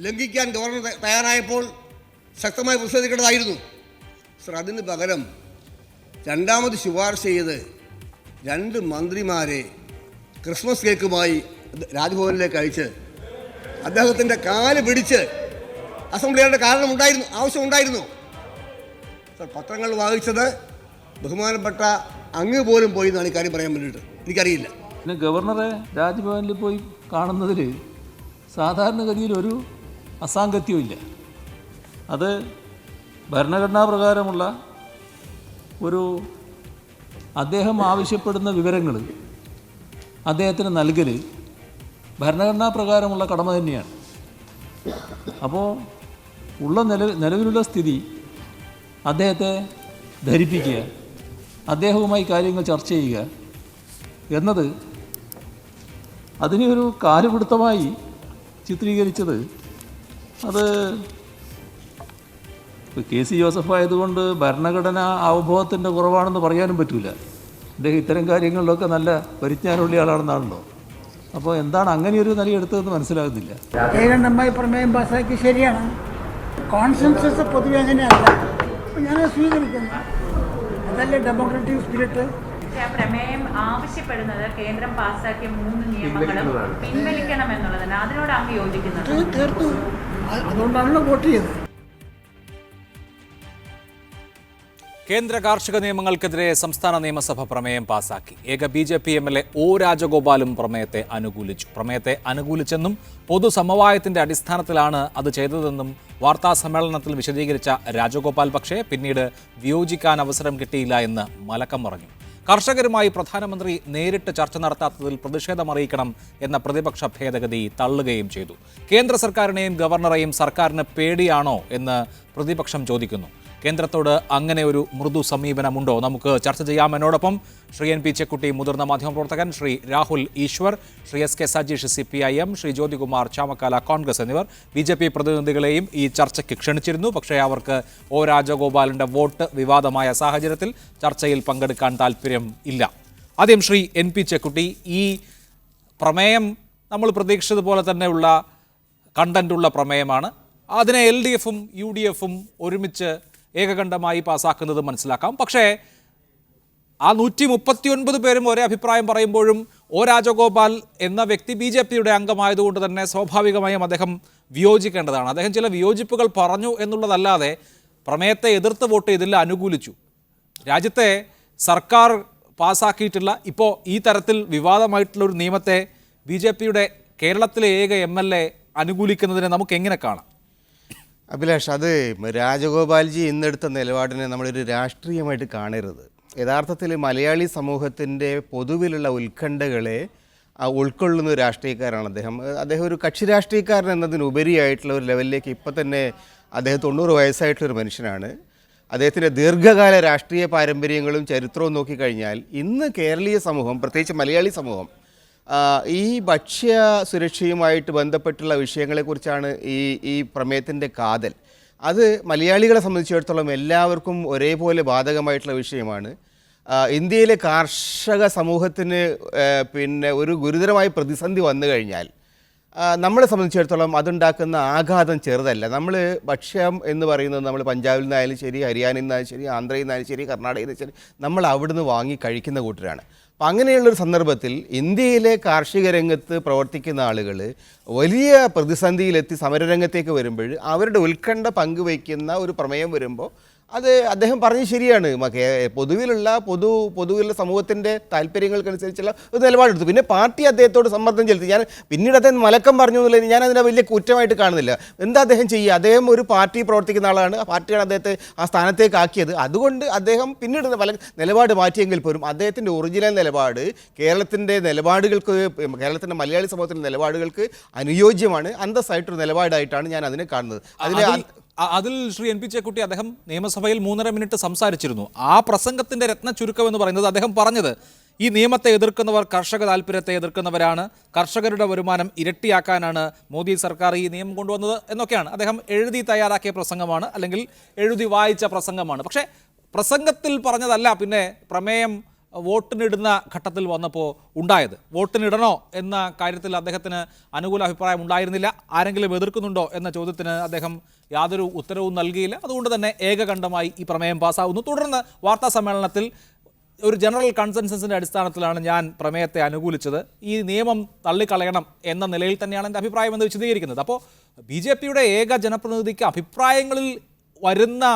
ലംഘിക്കാൻ governor തയ്യാറായപ്പോൾ ശക്തമായി പ്രതിഷേധിക്കേണ്ടതായിരുന്നു. Sir, അതിന് പകരം രണ്ടാമത് ശുപാർശ ചെയ്ത് 2 മന്ത്രിമാരെ ക്രിസ്മസ് കേക്കുമായി രാജ്ഭവനിലേക്ക് അയച്ച് അദ്ദേഹത്തിൻ്റെ കാല് പിടിച്ച് അസംബ്ലി ചെയ്യേണ്ട ആവശ്യമുണ്ടായിരുന്നു. സർ, പത്രങ്ങൾ വായിച്ചത് ബഹുമാനപ്പെട്ട അങ്ങ് പോലും പോയി എന്നാണ് ഇക്കാര്യം പറയാൻ വേണ്ടിയിട്ട്. എനിക്കറിയില്ല. പിന്നെ ഗവർണറെ രാജ്ഭവനിൽ പോയി കാണുന്നതിൽ സാധാരണഗതിയിൽ ഒരു അസാംഗത്യവും ഇല്ല. അത് ഭരണഘടനാ പ്രകാരമുള്ള ഒരു അദ്ദേഹം ആവശ്യപ്പെടുന്ന വിവരങ്ങൾ അദ്ദേഹത്തിന് നൽകൽ ഭരണഘടനാ പ്രകാരമുള്ള കടമ തന്നെയാണ്. അപ്പോൾ നിലവിലുള്ള സ്ഥിതി അദ്ദേഹത്തെ ധരിപ്പിക്കുക, അദ്ദേഹവുമായി കാര്യങ്ങൾ ചർച്ച ചെയ്യുക എന്നത് അതിനെ ഒരു കാലുപിടുത്തമായി ചിത്രീകരിച്ചത് അത് KC ജോസഫ് ആയതുകൊണ്ട് ഭരണഘടന അവബോധത്തിൻ്റെ കുറവാണെന്ന് പറയാനും പറ്റില്ല. അദ്ദേഹം ഇത്തരം കാര്യങ്ങളിലൊക്കെ നല്ല പരിജ്ഞാനമുള്ള ആളാണെന്നാണല്ലോ. അപ്പോൾ എന്താണ് അങ്ങനെയൊരു നിലയെടുത്തതെന്ന് മനസ്സിലാകുന്നില്ല. ഏകണ്ഠമായി പ്രമേയം പാസ്സാക്കി ശരിയാണ്. കോൺസെൻസസ് പൊതുവെ അങ്ങനെയല്ല. അപ്പോൾ ഞാനത് സ്വീകരിക്കുന്നു. അതല്ലേ ഡെമോക്രാറ്റിക് സ്പിരിറ്റ്. പ്രമേയം ആവശ്യപ്പെടുന്നത് കേന്ദ്രം പാസ്സാക്കിയ 3 നിയമങ്ങളും പിൻവലിക്കണം എന്നുള്ളതാണ്. അതിനോട് അങ്ങ് യോജിക്കുന്നത്? തീർത്തു. അതുകൊണ്ടാണല്ലോ വോട്ട് ചെയ്തത്. കേന്ദ്ര കാർഷിക നിയമങ്ങൾക്കെതിരെ സംസ്ഥാന നിയമസഭ പ്രമേയം പാസാക്കി. ഏക BJP MLA O രാജഗോപാലും പ്രമേയത്തെ അനുകൂലിച്ചു. പ്രമേയത്തെ അനുകൂലിച്ചെന്നും പൊതുസമവായത്തിന്റെ അടിസ്ഥാനത്തിലാണ് അത് ചെയ്തതെന്നും വാർത്താ സമ്മേളനത്തിൽ വിശദീകരിച്ച രാജഗോപാൽ പക്ഷേ പിന്നീട് വിയോജിക്കാൻ അവസരം കിട്ടിയില്ല എന്ന് മലക്കം പറഞ്ഞു. കർഷകരുമായി പ്രധാനമന്ത്രി നേരിട്ട് ചർച്ച നടത്താത്തതിൽ പ്രതിഷേധമറിയിക്കണം എന്ന പ്രതിപക്ഷ ഭേദഗതി തള്ളുകയും ചെയ്തു. കേന്ദ്ര സർക്കാരിനെയും ഗവർണറെയും സർക്കാരിന് പേടിയാണോ എന്ന് പ്രതിപക്ഷം ചോദിക്കുന്നു. കേന്ദ്രത്തോട് അങ്ങനെ ഒരു മൃദു സമീപനമുണ്ടോ? നമുക്ക് ചർച്ച ചെയ്യാം. എന്നോടൊപ്പം ശ്രീ NP ചെക്കുട്ടി, മുതിർന്ന മാധ്യമപ്രവർത്തകൻ, ശ്രീ രാഹുൽ ഈശ്വർ, ശ്രീ SK സജീഷ് CPIM, ശ്രീ ജ്യോതികുമാർ ചാമക്കാല കോൺഗ്രസ് എന്നിവർ. BJP പ്രതിനിധികളെയും ഈ ചർച്ചയ്ക്ക് ക്ഷണിച്ചിരുന്നു. പക്ഷേ അവർക്ക് O രാജഗോപാലിൻ്റെ വോട്ട് വിവാദമായ സാഹചര്യത്തിൽ ചർച്ചയിൽ പങ്കെടുക്കാൻ താല്പര്യം ഇല്ല. ആദ്യം ശ്രീ NP ചെക്കുട്ടി, ഈ പ്രമേയം നമ്മൾ പ്രതീക്ഷിച്ചതുപോലെ തന്നെയുള്ള കണ്ടന്റുള്ള പ്രമേയമാണ്. അതിനെ LDFും UDFും ഒരുമിച്ച് ഏകകണ്ഠമായി പാസ്സാക്കുന്നത് മനസ്സിലാക്കാം. പക്ഷേ ആ 139 പേരും ഒരേ അഭിപ്രായം പറയുമ്പോഴും O രാജഗോപാൽ എന്ന വ്യക്തി BJPയുടെ അംഗമായതുകൊണ്ട് തന്നെ സ്വാഭാവികമായും അദ്ദേഹം വിയോജിക്കേണ്ടതാണ്. അദ്ദേഹം ചില വിയോജിപ്പുകൾ പറഞ്ഞു എന്നുള്ളതല്ലാതെ പ്രമേയത്തെ എതിർത്ത് വോട്ട് ചെയ്തില്ല, അനുകൂലിച്ചു. രാജ്യത്തെ സർക്കാർ പാസ്സാക്കിയിട്ടുള്ള ഇപ്പോൾ ഈ തരത്തിൽ വിവാദമായിട്ടുള്ള ഒരു നിയമത്തെ BJPയുടെ കേരളത്തിലെ ഏക MLA അനുകൂലിക്കുന്നതിനെ നമുക്ക് എങ്ങനെ കാണാം? അഭിലാഷ്, അത് രാജഗോപാൽജി ഇന്നെടുത്ത നിലപാടിനെ നമ്മളൊരു രാഷ്ട്രീയമായിട്ട് കാണരുത്. യഥാർത്ഥത്തിൽ മലയാളി സമൂഹത്തിൻ്റെ പൊതുവിലുള്ള ഉത്കണ്ഠകളെ ഉൾക്കൊള്ളുന്ന ഒരു രാഷ്ട്രീയക്കാരാണ് അദ്ദേഹം ഒരു കക്ഷി രാഷ്ട്രീയക്കാരൻ എന്നതിനുപരിയായിട്ടുള്ള ഒരു ലെവലിലേക്ക് ഇപ്പം തന്നെ അദ്ദേഹം 90 വയസ്സായിട്ടുള്ളൊരു മനുഷ്യനാണ്. അദ്ദേഹത്തിൻ്റെ ദീർഘകാല രാഷ്ട്രീയ പാരമ്പര്യങ്ങളും ചരിത്രവും നോക്കിക്കഴിഞ്ഞാൽ ഇന്ന് കേരളീയ സമൂഹം, പ്രത്യേകിച്ച് മലയാളി സമൂഹം, ഈ ഭക്ഷ്യ സുരക്ഷയുമായിട്ട് ബന്ധപ്പെട്ടുള്ള വിഷയങ്ങളെക്കുറിച്ചാണ് ഈ പ്രമേയത്തിൻ്റെ കാതൽ. അത് മലയാളികളെ സംബന്ധിച്ചിടത്തോളം എല്ലാവർക്കും ഒരേപോലെ ബാധകമായിട്ടുള്ള വിഷയമാണ്. ഇന്ത്യയിലെ കാർഷിക സമൂഹത്തിന് പിന്നെ ഒരു ഗുരുതരമായ പ്രതിസന്ധി വന്നു കഴിഞ്ഞാൽ നമ്മളെ സംബന്ധിച്ചിടത്തോളം അതുണ്ടാക്കുന്ന ആഘാതം ചെറുതല്ല. നമ്മൾ ഭക്ഷ്യം എന്ന് പറയുന്നത് നമ്മൾ പഞ്ചാബിൽ നിന്നായാലും ശരി, ഹരിയാനയിൽ നിന്നായാലും ശരി, ആന്ധ്രയിൽ നിന്നായാലും ശരി, കർണാടകയിൽ നിന്നാലും ശരി, നമ്മൾ അവിടുന്ന് വാങ്ങി കഴിക്കുന്ന കൂട്ടരാണ്. അപ്പം അങ്ങനെയുള്ളൊരു സന്ദർഭത്തിൽ ഇന്ത്യയിലെ കാർഷിക രംഗത്ത് പ്രവർത്തിക്കുന്ന ആളുകൾ വലിയ പ്രതിസന്ധിയിലെത്തി സമരരംഗത്തേക്ക് വരുമ്പോൾ അവരുടെ ഉത്കണ്ഠ പങ്കുവയ്ക്കുന്ന ഒരു പ്രമേയം വരുമ്പോൾ അത് അദ്ദേഹം പറഞ്ഞത് ശരിയാണ്. പൊതുവിലുള്ള സമൂഹത്തിൻ്റെ താല്പര്യങ്ങൾക്കനുസരിച്ചുള്ള ഒരു നിലപാടെടുത്തു. പിന്നെ പാർട്ടി അദ്ദേഹത്തോട് സമ്മർദ്ദം ചെലുത്തി. പിന്നീട് അദ്ദേഹം മലക്കം പറഞ്ഞു എന്നുള്ളത് ഞാൻ അതിനെ വലിയ കുറ്റമായിട്ട് കാണുന്നില്ല. എന്താ അദ്ദേഹം ചെയ്യുക? അദ്ദേഹം ഒരു പാർട്ടി പ്രവർത്തിക്കുന്ന ആളാണ്. ആ പാർട്ടിയാണ് അദ്ദേഹത്തെ ആ സ്ഥാനത്തേക്ക് ആക്കിയത്. അതുകൊണ്ട് അദ്ദേഹം പിന്നീട് നിലപാട് മാറ്റിയെങ്കിൽ പോലും അദ്ദേഹത്തിൻ്റെ ഒറിജിനൽ നിലപാട് കേരളത്തിൻ്റെ മലയാളി സമൂഹത്തിൻ്റെ നിലപാടുകൾക്ക് അനുയോജ്യമാണ്. അന്തസ്സായിട്ടൊരു നിലപാടായിട്ടാണ് ഞാൻ അതിനെ കാണുന്നത്. അതിൽ ശ്രീ NP ചെക്കുട്ടി, അദ്ദേഹം നിയമസഭയിൽ 3.5 മിനിറ്റ് സംസാരിച്ചിരുന്നു. ആ പ്രസംഗത്തിൻ്റെ രത്ന ചുരുക്കം എന്ന് പറയുന്നത് അദ്ദേഹം പറഞ്ഞത് ഈ നിയമത്തെ എതിർക്കുന്നവർ കർഷക താല്പര്യത്തെ എതിർക്കുന്നവരാണ്, കർഷകരുടെ വരുമാനം ഇരട്ടിയാക്കാനാണ് മോദി സർക്കാർ ഈ നിയമം കൊണ്ടുവന്നത് എന്നൊക്കെയാണ്. അദ്ദേഹം എഴുതി തയ്യാറാക്കിയ പ്രസംഗമാണ്, അല്ലെങ്കിൽ എഴുതി വായിച്ച പ്രസംഗമാണ്. പക്ഷേ പ്രസംഗത്തിൽ പറഞ്ഞതല്ല പിന്നെ പ്രമേയം വോട്ടിനിടുന്ന ഘട്ടത്തിൽ വന്നപ്പോൾ ഉണ്ടായത്. വോട്ടിനിടണോ എന്ന കാര്യത്തിൽ അദ്ദേഹത്തിന് അനുകൂല അഭിപ്രായം ഉണ്ടായിരുന്നില്ല. ആരെങ്കിലും എതിർക്കുന്നുണ്ടോ എന്ന ചോദ്യത്തിന് അദ്ദേഹം യാതൊരു ഉത്തരവും നൽകിയില്ല. അതുകൊണ്ട് തന്നെ ഏകകണ്ഠമായി ഈ പ്രമേയം പാസ്സാവുന്നു. തുടർന്ന് വാർത്താ സമ്മേളനത്തിൽ ഒരു ജനറൽ കൺസെൻസസിൻ്റെ അടിസ്ഥാനത്തിലാണ് ഞാൻ പ്രമേയത്തെ അനുകൂലിച്ചത്, ഈ നിയമം തള്ളിക്കളയണം എന്ന നിലയിൽ തന്നെയാണ് എൻ്റെ അഭിപ്രായം എന്ന് വിശദീകരിക്കുന്നത്. അപ്പോൾ BJPയുടെ ഏക ജനപ്രതിനിധിക്ക് അഭിപ്രായങ്ങളിൽ വരുന്ന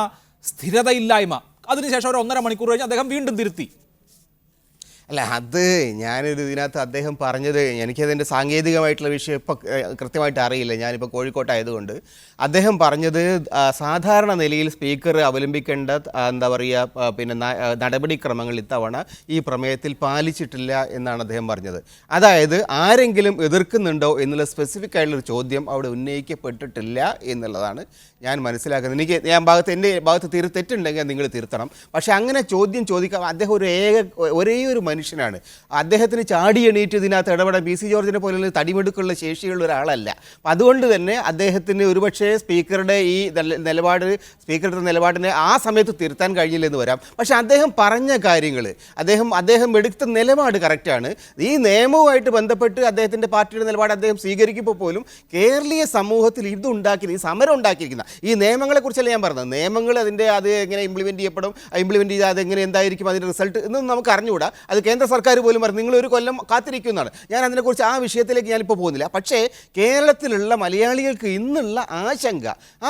സ്ഥിരതയില്ലായ്മ, അതിനുശേഷം ഒരു 1.5 മണിക്കൂർ കഴിഞ്ഞ് അദ്ദേഹം വീണ്ടും തിരുത്തി. അല്ല, അത് ഞാനൊരു ഇതിനകത്ത് അദ്ദേഹം പറഞ്ഞത്, എനിക്കതിൻ്റെ സാങ്കേതികമായിട്ടുള്ള വിഷയം ഇപ്പം കൃത്യമായിട്ട് അറിയില്ല, ഞാനിപ്പോൾ കോഴിക്കോട്ടായതുകൊണ്ട്. അദ്ദേഹം പറഞ്ഞത് സാധാരണ നിലയിൽ സ്പീക്കർ അവലംബിക്കേണ്ട എന്താ പറയുക പിന്നെ നടപടിക്രമങ്ങൾ ഇത്തവണ ഈ പ്രമേയത്തിൽ പാലിച്ചിട്ടില്ല എന്നാണ് അദ്ദേഹം പറഞ്ഞത്. അതായത് ആരെങ്കിലും എതിർക്കുന്നുണ്ടോ എന്നുള്ള സ്പെസിഫിക് ആയിട്ടുള്ളൊരു ചോദ്യം അവിടെ ഉന്നയിക്കപ്പെട്ടിട്ടില്ല എന്നുള്ളതാണ് ഞാൻ മനസ്സിലാക്കുന്നത്. എൻ്റെ ഭാഗത്ത് തെറ്റുണ്ടെങ്കിൽ നിങ്ങൾ തിരുത്തണം. പക്ഷേ അങ്ങനെ ചോദ്യം ചോദിക്കാൻ അദ്ദേഹം ഒരേ ഒരു മനുഷ്യനാണ്. അദ്ദേഹത്തിന് ചാടി എണീറ്റ് ഇതിനകത്ത് ഇടപെടാൻ PC ജോർജിനെ പോലുള്ള തടിമെടുക്കുള്ള ശേഷിയുള്ള ഒരാളല്ല. അതുകൊണ്ട് തന്നെ അദ്ദേഹത്തിന് ഒരുപക്ഷെ സ്പീക്കറുടെ നിലപാടിനെ ആ സമയത്ത് തിരുത്താൻ കഴിഞ്ഞില്ലെന്ന് വരാം. പക്ഷേ അദ്ദേഹം പറഞ്ഞ കാര്യങ്ങൾ, അദ്ദേഹം എടുത്ത നിലപാട് കറക്റ്റാണ്. ഈ നിയമവുമായിട്ട് ബന്ധപ്പെട്ട് അദ്ദേഹത്തിൻ്റെ പാർട്ടിയുടെ നിലപാട് അദ്ദേഹം സ്വീകരിക്കുമ്പോൾ പോലും കേരളീയ സമൂഹത്തിൽ ഈ സമരം ഉണ്ടാക്കിയിരിക്കുന്ന ഈ നിയമങ്ങളെക്കുറിച്ചല്ല ഞാൻ പറഞ്ഞത്. നിയമങ്ങൾ അത് എങ്ങനെ ഇംപ്ലിമെൻറ്റ് ചെയ്യപ്പെടും, ഇംപ്ലിമെൻറ്റ് ചെയ്താൽ അതെങ്ങനെ എന്തായിരിക്കും അതിൻ്റെ റിസൾട്ട് എന്നൊന്നും നമുക്ക് അറിഞ്ഞുകൂടാ. അത് കേന്ദ്ര സർക്കാർ പോലും പറഞ്ഞു നിങ്ങളൊരു കൊല്ലം കാത്തിരിക്കുന്നതാണ്. ഞാൻ അതിനെക്കുറിച്ച് ആ വിഷയത്തിലേക്ക് ഞാനിപ്പോൾ പോകുന്നില്ല. പക്ഷേ കേരളത്തിലുള്ള മലയാളികൾക്ക് ഇന്നുള്ള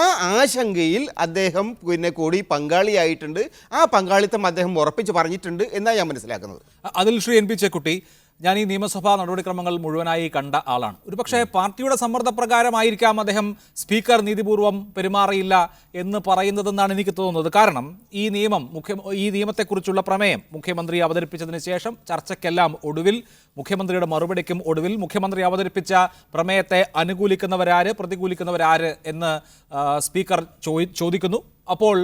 ആ ആശങ്കയിൽ അദ്ദേഹം കൂടി പങ്കാളിയായിട്ടുണ്ട്. ആ പങ്കാളിത്തം അദ്ദേഹം ഉറപ്പിച്ച് പറഞ്ഞിട്ടുണ്ട് എന്നാണ് ഞാൻ മനസ്സിലാക്കുന്നത്. അതിൽ ശ്രീ NP ചേക്കുട്ടി, ഞാൻ ഈ നിയമസഭാ നടപടിക്രമങ്ങൾ മുഴുവനായി കണ്ട ആളാണ്. ഒരുപക്ഷെ പാർട്ടിയുടെ സമ്മർദ്ദപ്രകാരമായിരിക്കാം അദ്ദേഹം സ്പീക്കർ നീതിപൂർവം പെരുമാറിയില്ല എന്ന് പറയുന്നതെന്നാണ് എനിക്ക് തോന്നുന്നത്. കാരണം ഈ നിയമത്തെക്കുറിച്ചുള്ള പ്രമേയം മുഖ്യമന്ത്രി അവതരിപ്പിച്ചതിന് ശേഷം ചർച്ചയ്ക്കെല്ലാം ഒടുവിൽ, മുഖ്യമന്ത്രിയുടെ മറുപടിക്കും ഒടുവിൽ മുഖ്യമന്ത്രി അവതരിപ്പിച്ച പ്രമേയത്തെ അനുകൂലിക്കുന്നവരാര്, പ്രതികൂലിക്കുന്നവരാര് എന്ന് സ്പീക്കർ ചോദിക്കുന്നു. അപ്പോൾ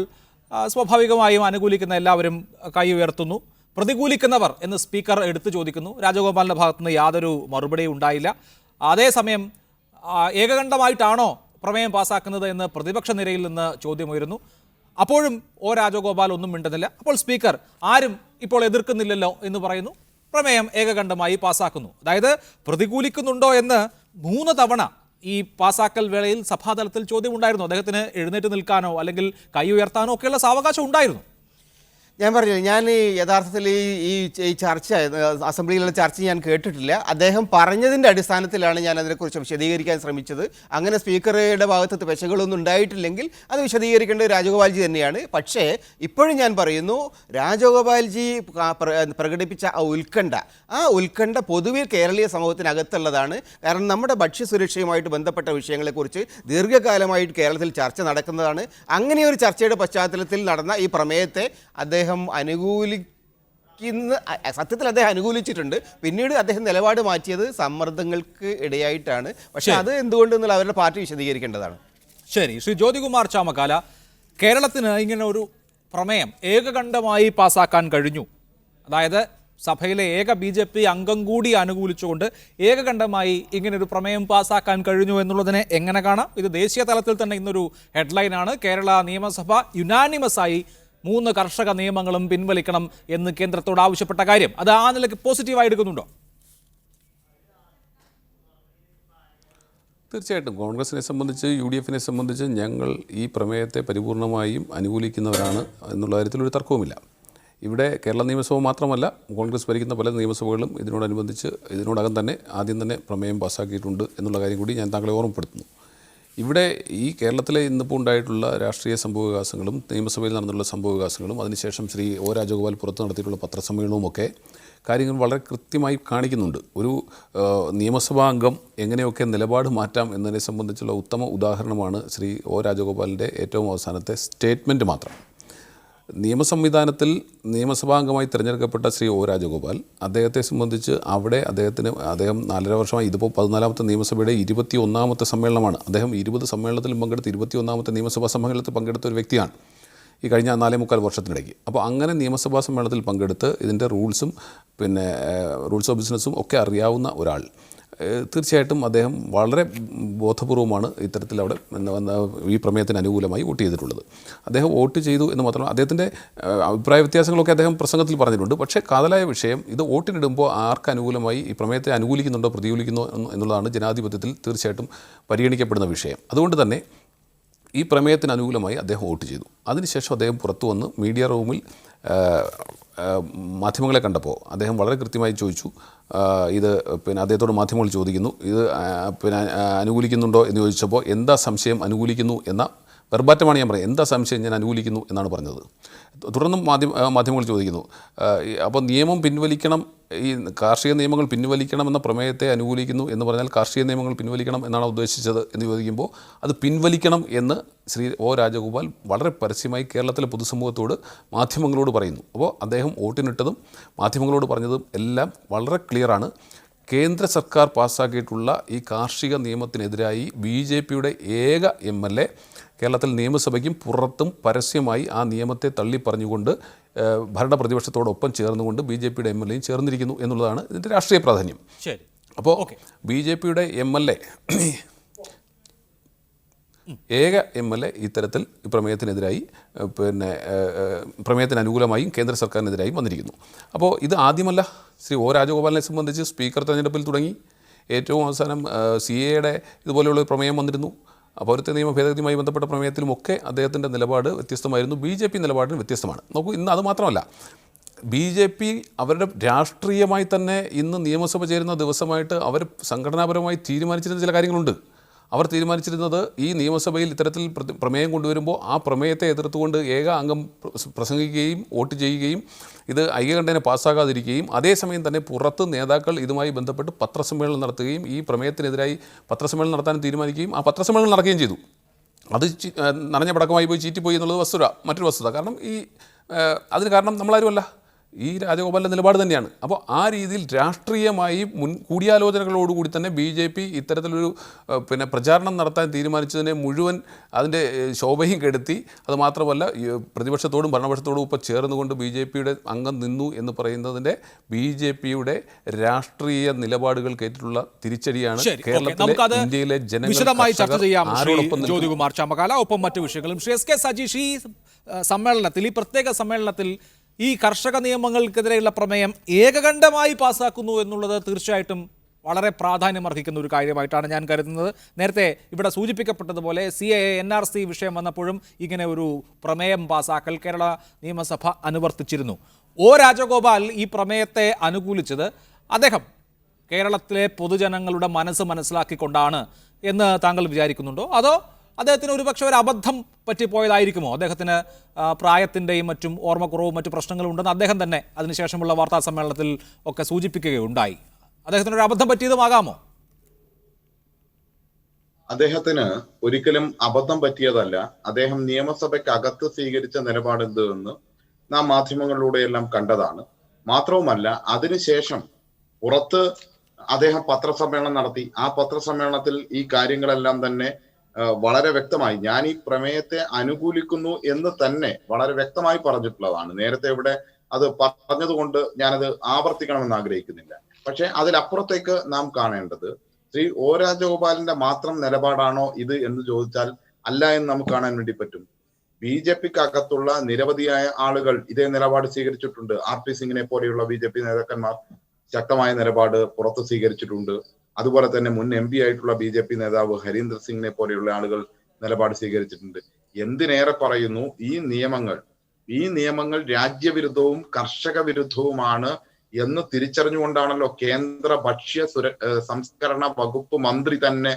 സ്വാഭാവികമായും അനുകൂലിക്കുന്ന എല്ലാവരും കൈ ഉയർത്തുന്നു. പ്രതികൂലിക്കുന്നവർ എന്ന് സ്പീക്കർ എടുത്തു ചോദിക്കുന്നു. രാജഗോപാലിൻ്റെ ഭാഗത്തുനിന്ന് യാതൊരു മറുപടിയും ഉണ്ടായില്ല. അതേസമയം ഏകകണ്ഠമായിട്ടാണോ പ്രമേയം പാസ്സാക്കുന്നത് എന്ന് പ്രതിപക്ഷ നിരയിൽ നിന്ന് ചോദ്യമുയരുന്നു. അപ്പോഴും രാജഗോപാൽ ഒന്നും മിണ്ടുന്നില്ല. അപ്പോൾ സ്പീക്കർ ആരും ഇപ്പോൾ എതിർക്കുന്നില്ലല്ലോ എന്ന് പറയുന്നു. പ്രമേയം ഏകകണ്ഠമായി പാസ്സാക്കുന്നു. അതായത് പ്രതികൂലിക്കുന്നുണ്ടോ എന്ന് 3 തവണ ഈ പാസ്സാക്കൽ വേളയിൽ സഭാതലത്തിൽ ചോദ്യമുണ്ടായിരുന്നു. അദ്ദേഹത്തിന് എഴുന്നേറ്റ് നിൽക്കാനോ അല്ലെങ്കിൽ കൈ ഉയർത്താനോ ഒക്കെയുള്ള സാവകാശം ഉണ്ടായിരുന്നു. ഞാൻ പറഞ്ഞില്ല, ഞാൻ യഥാർത്ഥത്തിൽ ഈ ചർച്ച, അസംബ്ലിയിലുള്ള ചർച്ച ഞാൻ കേട്ടിട്ടില്ല. അദ്ദേഹം പറഞ്ഞതിൻ്റെ അടിസ്ഥാനത്തിലാണ് ഞാൻ അതിനെക്കുറിച്ച് വിശദീകരിക്കാൻ ശ്രമിച്ചത്. അങ്ങനെ സ്പീക്കറുടെ ഭാഗത്ത് പെശകളൊന്നും ഉണ്ടായിട്ടില്ലെങ്കിൽ അത് വിശദീകരിക്കേണ്ടത് രാജഗോപാൽജി തന്നെയാണ്. പക്ഷേ ഇപ്പോഴും ഞാൻ പറയുന്നു, രാജഗോപാൽജി പ്രകടിപ്പിച്ച ആ ഉത്കണ്ഠ പൊതുവെ കേരളീയ സമൂഹത്തിനകത്തുള്ളതാണ്. കാരണം നമ്മുടെ ഭക്ഷ്യസുരക്ഷയുമായിട്ട് ബന്ധപ്പെട്ട വിഷയങ്ങളെക്കുറിച്ച് ദീർഘകാലമായിട്ട് കേരളത്തിൽ ചർച്ച നടക്കുന്നതാണ്. അങ്ങനെ ഒരു ചർച്ചയുടെ പശ്ചാത്തലത്തിൽ നടന്ന ഈ പ്രമേയത്തെ അദ്ദേഹം സത്യത്തിൽ അദ്ദേഹം അനുകൂലിച്ചിട്ടുണ്ട്. പിന്നീട് അദ്ദേഹം നിലപാട് മാറ്റിയത് സമ്മർദ്ദങ്ങൾക്ക് ഇടയായിട്ടാണ്. പക്ഷെ അത് എന്തുകൊണ്ടെന്നുള്ള അവരുടെ പാർട്ടി വിശദീകരിക്കേണ്ടതാണ്. ശരി, ശ്രീ ജ്യോതികുമാർ ചാമക്കാല, കേരളത്തിന് ഇങ്ങനെ ഒരു പ്രമേയം ഏകകണ്ഠമായി പാസ്സാക്കാൻ കഴിഞ്ഞു, അതായത് സഭയിലെ ഏക BJP അംഗം കൂടി അനുകൂലിച്ചുകൊണ്ട് ഏകകണ്ഠമായി ഇങ്ങനൊരു പ്രമേയം പാസ്സാക്കാൻ കഴിഞ്ഞു എന്നുള്ളതിനെ എങ്ങനെ കാണാം? ഇത് ദേശീയ തലത്തിൽ തന്നെ ഇന്നൊരു ഹെഡ്ലൈനാണ്. കേരള നിയമസഭ യുനാനിമസായി 3 കർഷക നിയമങ്ങളും പിൻവലിക്കണം എന്ന് കേന്ദ്രത്തോട് ആവശ്യപ്പെട്ട കാര്യം, അത് ആ നിലയ്ക്ക് പോസിറ്റീവായി എടുക്കുന്നുണ്ടോ? തീർച്ചയായിട്ടും കോൺഗ്രസിനെ സംബന്ധിച്ച്, UDFനെ സംബന്ധിച്ച് ഞങ്ങൾ ഈ പ്രമേയത്തെ പരിപൂർണമായും അനുകൂലിക്കുന്നവരാണ് എന്നുള്ള കാര്യത്തിലൊരു തർക്കവുമില്ല. ഇവിടെ കേരള നിയമസഭ മാത്രമല്ല, കോൺഗ്രസ് ഭരിക്കുന്ന പല നിയമസഭകളും ഇതിനോടകം തന്നെ ആദ്യം തന്നെ പ്രമേയം പാസ്സാക്കിയിട്ടുണ്ട് എന്നുള്ള കാര്യം കൂടി ഞാൻ താങ്കളെ ഓർമ്മപ്പെടുത്തുന്നു. ഇവിടെ ഈ കേരളത്തിലെ ഇന്നിപ്പോൾ ഉണ്ടായിട്ടുള്ള രാഷ്ട്രീയ സംഭവവികാസങ്ങളും നിയമസഭയിൽ നടന്നുള്ള സംഭവവികാസങ്ങളും അതിനുശേഷം ശ്രീ രാജഗോപാൽ പുറത്ത് നടത്തിയിട്ടുള്ള പത്രസമ്മേളനവുമൊക്കെ കാര്യങ്ങൾ വളരെ കൃത്യമായി കാണിക്കുന്നുണ്ട്. ഒരു നിയമസഭാ അംഗം എങ്ങനെയൊക്കെ നിലപാട് മാറ്റാം എന്നതിനെ സംബന്ധിച്ചുള്ള ഉത്തമ ഉദാഹരണമാണ് ശ്രീ രാജഗോപാലിൻ്റെ ഏറ്റവും അവസാനത്തെ സ്റ്റേറ്റ്മെൻറ്റ് മാത്രം. നിയമസംവിധാനത്തിൽ നിയമസഭാംഗമായി തിരഞ്ഞെടുക്കപ്പെട്ട ശ്രീ രാജഗോപാൽ, അദ്ദേഹത്തെ സംബന്ധിച്ച് അദ്ദേഹം 4.5 വർഷമായി, ഇതിപ്പോൾ 14ാമത്തെ നിയമസഭയുടെ 21ാമത്തെ സമ്മേളനമാണ്. അദ്ദേഹം 20 സമ്മേളനത്തിലും പങ്കെടുത്ത് 21ാമത്തെ നിയമസഭാ സമ്മേളനത്തിൽ പങ്കെടുത്ത ഒരു വ്യക്തിയാണ് ഈ കഴിഞ്ഞ 4.25 വർഷത്തിനിടയ്ക്ക്. അപ്പോൾ അങ്ങനെ നിയമസഭാ സമ്മേളനത്തിൽ പങ്കെടുത്ത് ഇതിൻ്റെ റൂൾസ് ഓഫ് ബിസിനസ്സും ഒക്കെ അറിയാവുന്ന ഒരാൾ തീർച്ചയായിട്ടും അദ്ദേഹം വളരെ ബോധപൂർവമാണ് ഇത്തരത്തിൽ അവിടെ ഈ പ്രമേയത്തിന് അനുകൂലമായി വോട്ട് ചെയ്തിട്ടുള്ളത്. അദ്ദേഹം വോട്ട് ചെയ്തു എന്ന് മാത്രമല്ല, അദ്ദേഹത്തിൻ്റെ അഭിപ്രായ വ്യത്യാസങ്ങളൊക്കെ അദ്ദേഹം പ്രസംഗത്തിൽ പറഞ്ഞിട്ടുണ്ട്. പക്ഷേ കാതലായ വിഷയം ഇത് വോട്ടിനിടുമ്പോൾ ആർക്ക് അനുകൂലമായി ഈ പ്രമേയത്തെ അനുകൂലിക്കുന്നുണ്ടോ പ്രതികൂലിക്കുന്നോ എന്നുള്ളതാണ് ജനാധിപത്യത്തിൽ തീർച്ചയായിട്ടും പരിഗണിക്കപ്പെടുന്ന വിഷയം. അതുകൊണ്ട് തന്നെ ഈ പ്രമേയത്തിന് അനുകൂലമായി അദ്ദേഹം വോട്ട് ചെയ്തു. അതിനുശേഷം അദ്ദേഹം പുറത്തു വന്ന് മീഡിയ റൂമിൽ മാധ്യമങ്ങളെ കണ്ടപ്പോൾ അദ്ദേഹം വളരെ കൃത്യമായി ചോദിച്ചു, ഇത് അദ്ദേഹത്തോട് മാധ്യമങ്ങൾ ചോദിക്കുന്നു, ഇത് അനുകൂലിക്കുന്നുണ്ടോ എന്ന് ചോദിച്ചപ്പോൾ എന്താ സംശയം അനുകൂലിക്കുന്നു എന്ന വെർബാറ്റമാണ് ഞാൻ പറയുന്നത്, എന്താ സംശയം ഞാൻ അനുകൂലിക്കുന്നു എന്നാണ് പറഞ്ഞത്. തുടർന്നും മാധ്യമങ്ങൾ ചോദിക്കുന്നു, അപ്പോൾ നിയമം പിൻവലിക്കണം, ഈ കാർഷിക നിയമങ്ങൾ പിൻവലിക്കണമെന്ന പ്രമേയത്തെ അനുകൂലിക്കുന്നു എന്ന് പറഞ്ഞാൽ കാർഷിക നിയമങ്ങൾ പിൻവലിക്കണം എന്നാണ് ഉദ്ദേശിച്ചത് എന്ന് ചോദിക്കുമ്പോൾ അത് പിൻവലിക്കണം എന്ന് ശ്രീ ഒ രാജഗോപാൽ വളരെ പരസ്യമായി കേരളത്തിലെ പൊതുസമൂഹത്തോട് മാധ്യമങ്ങളോട് പറയുന്നു. അപ്പോൾ അദ്ദേഹം വോട്ടിനിട്ടതും മാധ്യമങ്ങളോട് പറഞ്ഞതും എല്ലാം വളരെ ക്ലിയറാണ്. കേന്ദ്ര സർക്കാർ പാസ്സാക്കിയിട്ടുള്ള ഈ കാർഷിക നിയമത്തിനെതിരായി BJPയുടെ ഏക MLA കേരളത്തിൽ നിയമസഭയ്ക്കും പുറത്തും പരസ്യമായി ആ നിയമത്തെ തള്ളിപ്പറഞ്ഞുകൊണ്ട് ഭരണപ്രതിപക്ഷത്തോടൊപ്പം ചേർന്നുകൊണ്ട് BJPയുടെ MLAയും ചേർന്നിരിക്കുന്നു എന്നുള്ളതാണ് ഇതിൻ്റെ രാഷ്ട്രീയ പ്രാധാന്യം. ശരി. അപ്പോൾ BJPയുടെ MLA ഏക MLA ഇത്തരത്തിൽ ഈ പ്രമേയത്തിനെതിരായി പ്രമേയത്തിന് അനുകൂലമായും കേന്ദ്ര സർക്കാരിനെതിരായും വന്നിരിക്കുന്നു. അപ്പോൾ ഇത് ആദ്യമല്ല. ശ്രീ ഒ രാജഗോപാലിനെ സംബന്ധിച്ച് സ്പീക്കർ തെരഞ്ഞെടുപ്പിൽ തുടങ്ങി, ഏറ്റവും അവസാനം CAയുടെ ഇതുപോലെയുള്ള പ്രമേയം വന്നിരുന്നു. പൗരത്വ നിയമ ഭേദഗതിയുമായി ബന്ധപ്പെട്ട പ്രമേയത്തിലുമൊക്കെ അദ്ദേഹത്തിൻ്റെ നിലപാട് വ്യത്യസ്തമായിരുന്നു. BJP നിലപാടിന് വ്യത്യസ്തമാണ്. നോക്കൂ, ഇന്ന് അത് മാത്രമല്ല, BJP അവരുടെ രാഷ്ട്രീയമായി തന്നെ ഇന്ന് നിയമസഭ ചേരുന്ന ദിവസമായിട്ട് അവർ സംഘടനാപരമായി തീരുമാനിച്ചിരുന്ന ചില കാര്യങ്ങളുണ്ട്. അവർ തീരുമാനിച്ചിരുന്നത് ഈ നിയമസഭയിൽ ഇത്തരത്തിൽ പ്രമേയം കൊണ്ടുവരുമ്പോൾ ആ പ്രമേയത്തെ എതിർത്തുകൊണ്ട് ഏക അംഗം പ്രസംഗിക്കുകയും വോട്ട് ചെയ്യുകയും ഇത് ഐക്യകണ്ഠേന പാസ്സാകാതിരിക്കുകയും അതേസമയം തന്നെ പുറത്ത് നേതാക്കൾ ഇതുമായി ബന്ധപ്പെട്ട് പത്രസമ്മേളനം നടത്തുകയും ഈ പ്രമേയത്തിനെതിരായി പത്രസമ്മേളനം നടത്താൻ തീരുമാനിക്കുകയും ആ പത്രസമ്മേളനം നടക്കുകയും ചെയ്തു. അത് നനഞ്ഞ പടക്കമായി പോയി ചീറ്റിപ്പോയി എന്നുള്ളത് മറ്റൊരു വസ്തുത. കാരണം അതിന് കാരണം നമ്മളാരുമല്ല, ഈ രാജഗോപാലിൻ്റെ നിലപാട് തന്നെയാണ്. അപ്പോൾ ആ രീതിയിൽ രാഷ്ട്രീയമായി കൂടിയാലോചനകളോടുകൂടി തന്നെ BJP ഇത്തരത്തിലൊരു പ്രചാരണം നടത്താൻ തീരുമാനിച്ചതിനെ മുഴുവൻ അതിൻ്റെ ശോഭയും കെടുത്തി. അതുമാത്രമല്ല, പ്രതിപക്ഷത്തോടും ഭരണപക്ഷത്തോടും ഇപ്പോൾ ചേർന്നുകൊണ്ട് BJPയുടെ അംഗം നിന്നു എന്ന് പറയുന്നതിൻ്റെ BJPയുടെ രാഷ്ട്രീയ നിലപാടുകൾക്കേറ്റുള്ള തിരിച്ചടിയാണ് കേരളത്തിലെ ഇന്ത്യയിലെ ജനങ്ങൾ വിശദമായി ചർച്ച ചെയ്യാം ജ്യോതികുമാർ ചാമക്കാല. ഒപ്പം മറ്റു വിഷയങ്ങളും ശ്രീ SK സജീഷ്, ഈ സമ്മേളനത്തിൽ, ഈ പ്രത്യേക സമ്മേളനത്തിൽ ഈ കർഷക നിയമങ്ങൾക്കെതിരെയുള്ള പ്രമേയം ഏകകണ്ഠമായി പാസ്സാക്കുന്നു എന്നുള്ളത് തീർച്ചയായിട്ടും വളരെ പ്രാധാന്യമർഹിക്കുന്ന ഒരു കാര്യമായിട്ടാണ് ഞാൻ കരുതുന്നത്. നേരത്തെ ഇവിടെ സൂചിപ്പിക്കപ്പെട്ടതുപോലെ CAA NRC വിഷയം വന്നപ്പോഴും ഇങ്ങനെ ഒരു പ്രമേയം പാസ്സാക്കൽ കേരള നിയമസഭ അനുവർത്തിച്ചിരുന്നു. ഒ രാജഗോപാൽ ഈ പ്രമേയത്തെ അനുകൂലിച്ചത് അദ്ദേഹം കേരളത്തിലെ പൊതുജനങ്ങളുടെ മനസ്സ് മനസ്സിലാക്കിക്കൊണ്ടാണ് എന്ന് താങ്കൾ വിചാരിക്കുന്നുണ്ടോ? അതോ അദ്ദേഹത്തിന് ഒരുപക്ഷെ ഒരു അബദ്ധം പറ്റിപ്പോയതായിരിക്കുമോ? അദ്ദേഹത്തിന് പ്രായത്തിൻ്റെയും മറ്റും ഓർമ്മക്കുറവും മറ്റു പ്രശ്നങ്ങളും ഉണ്ടെന്ന് അദ്ദേഹം തന്നെ അതിനുശേഷമുള്ള വാർത്താ സമ്മേളനത്തിൽ ഒക്കെ സൂചിപ്പിക്കുകയുണ്ടായി. അദ്ദേഹത്തിന് ഒരു അബദ്ധം പറ്റിയതുമാകാമോ? അദ്ദേഹത്തിന് ഒരിക്കലും അബദ്ധം പറ്റിയതല്ല. അദ്ദേഹം നിയമസഭയ്ക്ക് അകത്ത് സ്വീകരിച്ച നിലപാടെന്തെന്ന് നാം മാധ്യമങ്ങളിലൂടെയെല്ലാം കണ്ടതാണ്. മാത്രവുമല്ല, അതിനുശേഷം പുറത്ത് അദ്ദേഹം പത്രസമ്മേളനം നടത്തി. ആ പത്രസമ്മേളനത്തിൽ ഈ കാര്യങ്ങളെല്ലാം തന്നെ വളരെ വ്യക്തമായി, ഞാൻ ഈ പ്രമേയത്തെ അനുകൂലിക്കുന്നു എന്ന് തന്നെ വളരെ വ്യക്തമായി പറഞ്ഞിട്ടുള്ളതാണ്. നേരത്തെ ഇവിടെ അത് പറഞ്ഞതുകൊണ്ട് ഞാനത് ആവർത്തിക്കണമെന്ന് ആഗ്രഹിക്കുന്നില്ല. പക്ഷെ അതിലപ്പുറത്തേക്ക് നാം കാണേണ്ടത് ശ്രീ ഒ രാജഗോപാലിന്റെ മാത്രം നിലപാടാണോ ഇത് എന്ന് ചോദിച്ചാൽ അല്ല എന്ന് നമുക്ക് കാണാൻ വേണ്ടി പറ്റും. BJPക്ക് അകത്തുള്ള നിരവധിയായ ആളുകൾ ഇതേ നിലപാട് സ്വീകരിച്ചിട്ടുണ്ട്. RP സിംഗിനെ പോലെയുള്ള BJP നേതാക്കന്മാർ ശക്തമായ നിലപാട് പുറത്ത് സ്വീകരിച്ചിട്ടുണ്ട്. അതുപോലെ തന്നെ മുൻ MP ആയിട്ടുള്ള BJP നേതാവ് ഹരീന്ദ്ര സിംഗിനെ പോലെയുള്ള ആളുകൾ നിലപാട് സ്വീകരിച്ചിട്ടുണ്ട്. എന്തിനേറെ പറയുന്നു, ഈ നിയമങ്ങൾ രാജ്യവിരുദ്ധവും കർഷക വിരുദ്ധവുമാണ് എന്ന് തിരിച്ചറിഞ്ഞുകൊണ്ടാണല്ലോ കേന്ദ്ര ഭക്ഷ്യ സംസ്കരണ വകുപ്പ് മന്ത്രി തന്നെ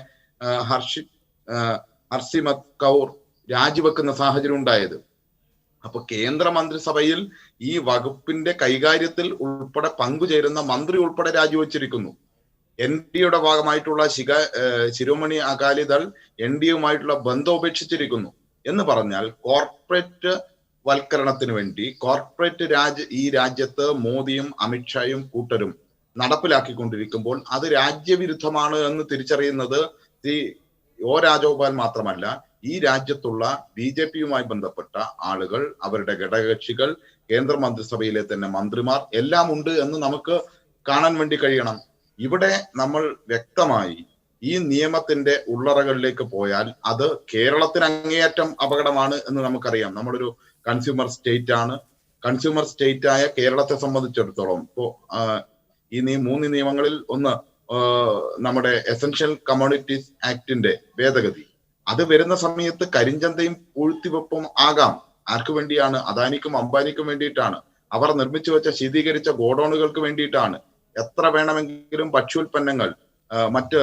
ഹർസിമത് കൗർ രാജിവെക്കുന്ന സാഹചര്യം ഉണ്ടായത്. അപ്പൊ കേന്ദ്ര മന്ത്രിസഭയിൽ ഈ വകുപ്പിന്റെ കൈകാര്യത്തിൽ ഉൾപ്പെടെ പങ്കുചേരുന്ന മന്ത്രി ഉൾപ്പെടെ രാജിവെച്ചിരിക്കുന്നു. NDAയുടെ ഭാഗമായിട്ടുള്ള ശിരോമണി അകാലിദൾ NDAയുമായിട്ടുള്ള ബന്ധം ഉപേക്ഷിച്ചിരിക്കുന്നു. എന്ന് പറഞ്ഞാൽ കോർപ്പറേറ്റ് വൽക്കരണത്തിന് വേണ്ടി ഈ രാജ്യത്ത് മോദിയും അമിത്ഷായും കൂട്ടരും നടപ്പിലാക്കിക്കൊണ്ടിരിക്കുമ്പോൾ അത് രാജ്യവിരുദ്ധമാണ് എന്ന് തിരിച്ചറിയുന്നത് ശ്രീ ഒ രാജഗോപാൽ മാത്രമല്ല, ഈ രാജ്യത്തുള്ള BJPയുമായി ബന്ധപ്പെട്ട ആളുകൾ, അവരുടെ ഘടകകക്ഷികൾ, കേന്ദ്ര മന്ത്രിസഭയിലെ തന്നെ മന്ത്രിമാർ എല്ലാം ഉണ്ട് എന്ന് നമുക്ക് കാണാൻ വേണ്ടി കഴിയണം. ഇവിടെ നമ്മൾ വ്യക്തമായി ഈ നിയമത്തിന്റെ ഉള്ളറകളിലേക്ക് പോയാൽ അത് കേരളത്തിന് അങ്ങേയറ്റം അപകടമാണ് എന്ന് നമുക്കറിയാം. നമ്മളൊരു കൺസ്യൂമർ സ്റ്റേറ്റ് ആണ്. കൺസ്യൂമർ സ്റ്റേറ്റ് ആയ കേരളത്തെ സംബന്ധിച്ചിടത്തോളം ഇപ്പോ ഈ 3 നിയമങ്ങളിൽ ഒന്ന് നമ്മുടെ എസൻഷ്യൽ കമ്മോഡിറ്റീസ് ആക്ടിന്റെ ഭേദഗതി, അത് വരുന്ന സമയത്ത് കരിഞ്ചന്തയും പൂഴ്ത്തിവെപ്പും ആകാം. ആർക്ക് വേണ്ടിയാണ്? അദാനിക്കും അംബാനിക്കും വേണ്ടിയിട്ടാണ്. അവർ നിർമ്മിച്ചു വെച്ച ശീതീകരിച്ച ഗോഡൌണുകൾക്ക് വേണ്ടിയിട്ടാണ്. എത്ര വേണമെങ്കിലും ഭക്ഷ്യോൽപ്പന്നങ്ങൾ, മറ്റ്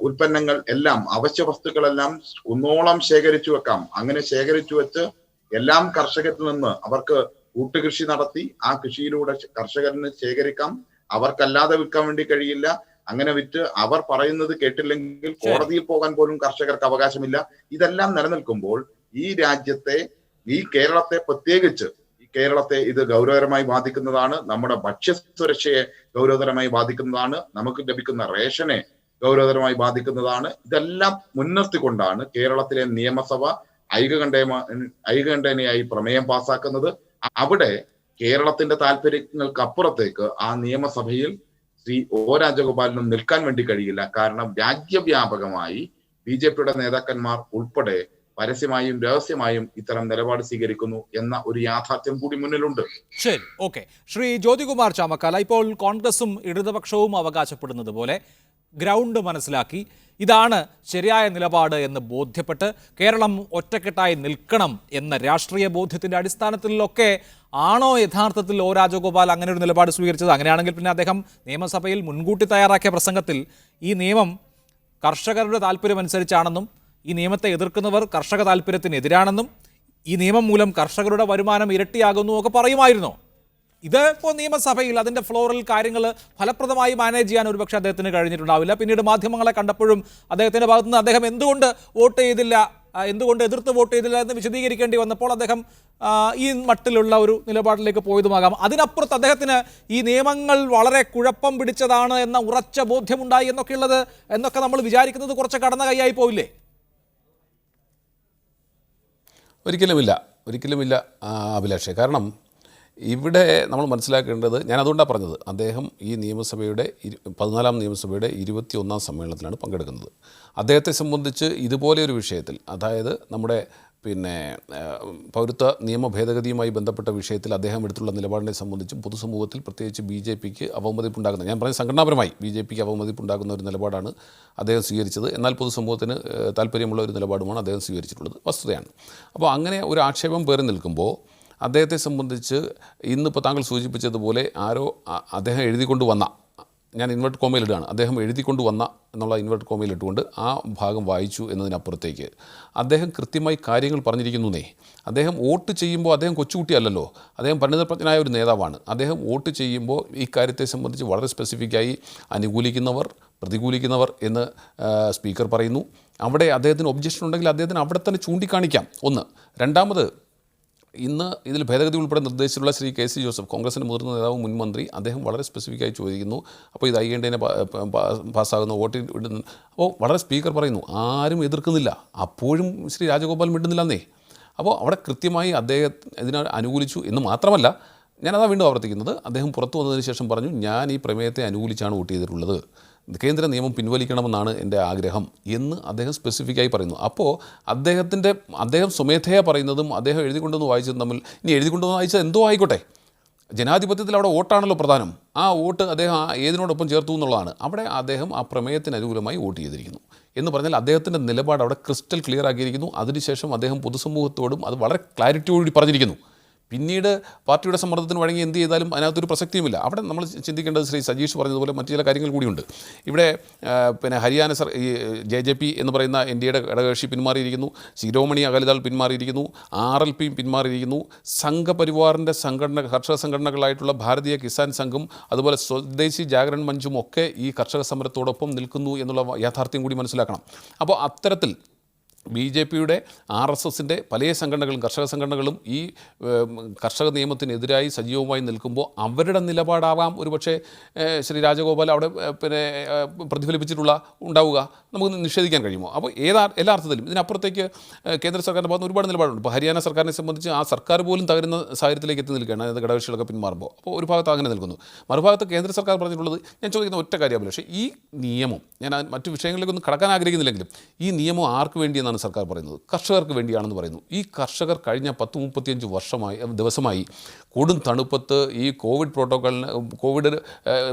ഉൽപ്പന്നങ്ങൾ എല്ലാം, അവശ്യ വസ്തുക്കളെല്ലാം കുന്നോളം ശേഖരിച്ചു വെക്കാം. അങ്ങനെ ശേഖരിച്ചു വെച്ച് എല്ലാം കർഷകരിൽ നിന്ന് അവർക്ക് കൂട്ടുകൃഷി നടത്തി ആ കൃഷിയിലൂടെ കർഷകരിന് ശേഖരിക്കാം. അവർക്കല്ലാതെ വിൽക്കാൻ വേണ്ടി കഴിയില്ല. അങ്ങനെ വിറ്റ് അവർ പറയുന്നത് കേട്ടില്ലെങ്കിൽ കോടതിയിൽ പോകാൻ പോലും കർഷകർക്ക് അവകാശമില്ല. ഇതെല്ലാം നിലനിൽക്കുമ്പോൾ ഈ രാജ്യത്തെ, ഈ കേരളത്തെ പ്രത്യേകിച്ച്, ഈ കേരളത്തെ ഇത് ഗൗരവകരമായി ബാധിക്കുന്നതാണ്. നമ്മുടെ ഭക്ഷ്യസുരക്ഷയെ ഗൗരവതരമായി ബാധിക്കുന്നതാണ്. നമുക്ക് ലഭിക്കുന്ന റേഷനെ ഗൗരവതരമായി ബാധിക്കുന്നതാണ്. ഇതെല്ലാം മുൻനിർത്തിക്കൊണ്ടാണ് കേരളത്തിലെ നിയമസഭ ഐകകണ്ഠേനയായി പ്രമേയം പാസാക്കുന്നത്. അവിടെ കേരളത്തിന്റെ താല്പര്യങ്ങൾക്ക് അപ്പുറത്തേക്ക് ആ നിയമസഭയിൽ ശ്രീ ഒ രാജഗോപാലിനും നിൽക്കാൻ വേണ്ടി കഴിയില്ല. കാരണം രാജ്യവ്യാപകമായി BJPയുടെ നേതാക്കന്മാർ ഉൾപ്പെടെ പരസ്യമായും രഹസ്യമായും ഇത്തരം നിലപാട് സ്വീകരിക്കുന്നു എന്ന ഒരു യാഥാർത്ഥ്യം കൂടി മുന്നിലുണ്ട്. ശരി, ഓക്കെ. ശ്രീ ജ്യോതികുമാർ ചാമക്കാല, ഇപ്പോൾ കോൺഗ്രസും ഇടതുപക്ഷവും അവകാശപ്പെടുന്നത് പോലെ ഗ്രൗണ്ട് മനസ്സിലാക്കി ഇതാണ് ശരിയായ നിലപാട് എന്ന് ബോധ്യപ്പെട്ട് കേരളം ഒറ്റക്കെട്ടായി നിൽക്കണം എന്ന രാഷ്ട്രീയ ബോധ്യത്തിന്റെ അടിസ്ഥാനത്തിലൊക്കെ ആണോ യഥാർത്ഥത്തിൽ ഒ രാജഗോപാൽ അങ്ങനെ ഒരു നിലപാട് സ്വീകരിച്ചത്? അങ്ങനെയാണെങ്കിൽ പിന്നെ അദ്ദേഹം നിയമസഭയിൽ മുൻകൂട്ടി തയ്യാറാക്കിയ പ്രസംഗത്തിൽ ഈ നിയമം കർഷകരുടെ താല്പര്യമനുസരിച്ചാണെന്നും ഈ നിയമത്തെ എതിർക്കുന്നവർ കർഷക താല്പര്യത്തിനെതിരാണെന്നും ഈ നിയമം മൂലം കർഷകരുടെ വരുമാനം ഇരട്ടിയാകുന്നു ഒക്കെ പറയുമായിരുന്നോ? ഇത് ഇപ്പോൾ നിയമസഭയിൽ അതിൻ്റെ ഫ്ലോറിൽ കാര്യങ്ങൾ ഫലപ്രദമായി മാനേജ് ചെയ്യാൻ ഒരുപക്ഷെ അദ്ദേഹത്തിന് കഴിഞ്ഞിട്ടുണ്ടാവില്ല. പിന്നീട് മാധ്യമങ്ങളെ കണ്ടപ്പോഴും അദ്ദേഹത്തിൻ്റെ ഭാഗത്തുനിന്ന് അദ്ദേഹം എന്തുകൊണ്ട് വോട്ട് ചെയ്തില്ല, എന്തുകൊണ്ട് എതിർത്ത് വോട്ട് ചെയ്തില്ല എന്ന് വിശദീകരിക്കേണ്ടി വന്നപ്പോൾ അദ്ദേഹം ഈ മട്ടിലുള്ള ഒരു നിലപാടിലേക്ക് പോയതുമാകാം. അതിനപ്പുറത്ത് അദ്ദേഹത്തിന് ഈ നിയമങ്ങൾ വളരെ കുഴപ്പം പിടിച്ചതാണ് എന്ന ഉറച്ച ബോധ്യമുണ്ടായി എന്നൊക്കെ നമ്മൾ വിചാരിക്കുന്നത് കുറച്ച് കടന്ന കൈയായി പോയില്ലേ? ഒരിക്കലുമില്ല അഭിലാഷേ. കാരണം ഇവിടെ നമ്മൾ മനസ്സിലാക്കേണ്ടത്, ഞാൻ അതുകൊണ്ടാണ് പറഞ്ഞത്, അദ്ദേഹം ഈ നിയമസഭയുടെ 14ാം നിയമസഭയുടെ 21ാം സമ്മേളനത്തിലാണ് പങ്കെടുക്കുന്നത്. അദ്ദേഹത്തെ സംബന്ധിച്ച് ഇതുപോലെ ഒരു വിഷയത്തിൽ, അതായത് നമ്മുടെ പൗരത്വ നിയമ ഭേദഗതിയുമായി ബന്ധപ്പെട്ട വിഷയത്തിൽ അദ്ദേഹം എടുത്തുള്ള നിലപാടിനെ സംബന്ധിച്ചും പൊതുസമൂഹത്തിൽ പ്രത്യേകിച്ച് BJPക്ക് അവമതിപ്പുണ്ടാകുന്ന, ഞാൻ പറഞ്ഞ സംഘടനാപരമായി BJPക്ക് അവമതിപ്പുണ്ടാകുന്ന ഒരു നിലപാടാണ് അദ്ദേഹം സ്വീകരിച്ചത്. എന്നാൽ പൊതുസമൂഹത്തിന് താല്പര്യമുള്ള ഒരു നിലപാടുമാണ് അദ്ദേഹം സ്വീകരിച്ചിട്ടുള്ളത്, വസ്തുതയാണ്. അപ്പോൾ അങ്ങനെ ഒരു ആക്ഷേപം പേറി നിൽക്കുമ്പോൾ അദ്ദേഹത്തെ സംബന്ധിച്ച് ഇന്നിപ്പോൾ താങ്കൾ സൂചിപ്പിച്ചതുപോലെ അദ്ദേഹം എഴുതിക്കൊണ്ട് വന്ന, ഞാൻ ഇൻവെർട്ട് കോമയിലിടുകയാണ്, അദ്ദേഹം എഴുതിക്കൊണ്ട് വന്ന എന്നുള്ള ഇൻവെർട്ട് കോമയിലിട്ടുകൊണ്ട് ആ ഭാഗം വായിച്ചു എന്നതിനപ്പുറത്തേക്ക് അദ്ദേഹം കൃത്യമായി കാര്യങ്ങൾ പറഞ്ഞിരിക്കുന്നേ. അദ്ദേഹം വോട്ട് ചെയ്യുമ്പോൾ അദ്ദേഹം കൊച്ചുകുട്ടിയല്ലല്ലോ, അദ്ദേഹം പരിണിതപ്രജ്ഞനായ ഒരു നേതാവാണ്. അദ്ദേഹം വോട്ട് ചെയ്യുമ്പോൾ ഈ കാര്യത്തെ സംബന്ധിച്ച് വളരെ സ്പെസിഫിക്കായി അനുകൂലിക്കുന്നവർ, പ്രതികൂലിക്കുന്നവർ എന്ന് സ്പീക്കർ പറയുന്നു. അവിടെ അദ്ദേഹത്തിന് ഒബ്ജക്ഷൻ ഉണ്ടെങ്കിൽ അദ്ദേഹത്തിന് അവിടെ തന്നെ ചൂണ്ടിക്കാണിക്കാം. ഒന്ന്. രണ്ടാമത്, ഇന്ന് ഇതിൽ ഭേദഗതി ഉൾപ്പെടെ നിർദ്ദേശിച്ചിട്ടുള്ള ശ്രീ KC ജോസഫ്, കോൺഗ്രസിൻ്റെ മുതിർന്ന നേതാവ്, മുൻ മന്ത്രി, അദ്ദേഹം വളരെ സ്പെസിഫിക്കായി ചോദിക്കുന്നു, അപ്പോൾ ഇത് ഐകകണ്ഠേന പാസ്സാകുന്ന വോട്ടിൽ ഇടുന്നു. അപ്പോൾ വളരെ സ്പീക്കർ പറയുന്നു ആരും എതിർക്കുന്നില്ല, അപ്പോഴും ശ്രീ രാജഗോപാൽ മിണ്ടുന്നില്ലെന്നേ. അപ്പോൾ അവിടെ കൃത്യമായി അദ്ദേഹം ഇതിനെ അനുകൂലിച്ചു എന്ന് മാത്രമല്ല, ഞാനതാ വീണ്ടും ആവർത്തിക്കുന്നത്, അദ്ദേഹം പുറത്തു വന്നതിന് ശേഷം പറഞ്ഞു, ഞാൻ ഈ പ്രമേയത്തെ അനുകൂലിച്ചാണ് വോട്ട് ചെയ്തിട്ടുള്ളത്, കേന്ദ്ര നിയമം പിൻവലിക്കണമെന്നാണ് എൻ്റെ ആഗ്രഹം എന്ന് അദ്ദേഹം സ്പെസിഫിക്കായി പറയുന്നു. അപ്പോൾ അദ്ദേഹം സ്വമേധയാ പറയുന്നതും അദ്ദേഹം എഴുതിക്കൊണ്ടുവന്ന് വായിച്ചതും തമ്മിൽ, ഇനി എഴുതിക്കൊണ്ടുവന്ന് വായിച്ചത് എന്തോ ആയിക്കോട്ടെ, ജനാധിപത്യത്തിൽ അവിടെ വോട്ടാണല്ലോ പ്രധാനം. ആ വോട്ട് അദ്ദേഹം ഏതിനോടൊപ്പം ചേർത്തു എന്നുള്ളതാണ്. അവിടെ അദ്ദേഹം ആ പ്രമേയത്തിന് അനുകൂലമായി വോട്ട് ചെയ്തിരിക്കുന്നു എന്ന് പറഞ്ഞാൽ അദ്ദേഹത്തിൻ്റെ നിലപാട് അവിടെ ക്രിസ്റ്റൽ ക്ലിയർ ആക്കിയിരിക്കുന്നു. അതിനുശേഷം അദ്ദേഹം പൊതുസമൂഹത്തോടും അത് വളരെ ക്ലാരിറ്റിയോടുകൂടി പറഞ്ഞിരിക്കുന്നു. പിന്നീട് പാർട്ടിയുടെ സമ്മർദ്ദത്തിന് വഴങ്ങി എന്ത് ചെയ്താലും അതിനകത്തൊരു പ്രസക്തിയുമില്ല. അവിടെ നമ്മൾ ചിന്തിക്കേണ്ടത് ശ്രീ സജീഷ് പറഞ്ഞതുപോലെ മറ്റു ചില കാര്യങ്ങൾ കൂടിയുണ്ട്. ഇവിടെ ഹരിയാന ഈ JJP എന്ന് പറയുന്ന NDAയുടെ ഘടകകക്ഷി പിന്മാറിയിരിക്കുന്നു, ശിരോമണി അകാലിദൾ പിന്മാറിയിരിക്കുന്നു, RLP പിന്മാറിയിരിക്കുന്നു, സംഘപരിവാറിൻ്റെ കർഷക സംഘടനകളായിട്ടുള്ള ഭാരതീയ കിസാൻ സംഘം, അതുപോലെ സ്വദേശി ജാഗരൺ മഞ്ചും ഒക്കെ ഈ കർഷക സമരത്തോടൊപ്പം നിൽക്കുന്നു എന്നുള്ള യാഥാർത്ഥ്യം കൂടി മനസ്സിലാക്കണം. അപ്പോൾ അത്തരത്തിൽ BJPയുടെ RSSൻ്റെ പല സംഘടനകളും കർഷക സംഘടനകളും ഈ കർഷക നിയമത്തിനെതിരായി സജീവമായി നിൽക്കുമ്പോൾ അവരുടെ നിലപാടാവാം ഒരുപക്ഷെ ശ്രീ രാജഗോപാൽ അവിടെ പിന്നെ പ്രതിഫലിപ്പിച്ചിട്ടുള്ള ഉണ്ടാവുക നമുക്ക് നിഷേധിക്കാൻ കഴിയുമോ? അപ്പോൾ എല്ലാ അർത്ഥത്തിലും ഇതിനപ്പുറത്തേക്ക് കേന്ദ്ര സർക്കാരിൻ്റെ ഭാഗത്ത് ഒരുപാട് നിലപാടുണ്ട്. ഇപ്പോൾ ഹരിയാന സർക്കാരിനെ സംബന്ധിച്ച് ആ സർക്കാർ പോലും തകരുന്ന സാഹചര്യത്തിലേക്ക് എത്തി നിൽക്കുകയാണ്, അതായത് ഘടകകക്ഷികളൊക്കെ പിന്മാറുമ്പോൾ. അപ്പോൾ ഒരു ഭാഗത്ത് അങ്ങനെ നിൽക്കുന്നു, മറുഭാഗത്ത് കേന്ദ്ര സർക്കാർ പറഞ്ഞിട്ടുള്ളത് ഞാൻ ചോദിക്കുന്ന ഒറ്റ കാര്യമാണ്. പക്ഷേ ഈ നിയമം ഞാൻ മറ്റു വിഷയങ്ങളിലേക്കൊന്നും കടക്കാൻ ആഗ്രഹിക്കുന്നില്ലെങ്കിലും ഈ നിയമം ആർക്ക് വേണ്ടിയെന്നാണ് സർക്കാർ പറയുന്നത്? കർഷകർക്ക് വേണ്ടിയാണെന്ന് പറയുന്നു. ഈ കർഷകർ കഴിഞ്ഞ 10-35 ദിവസമായി കൊടും തണുപ്പത്ത് ഈ കോവിഡ്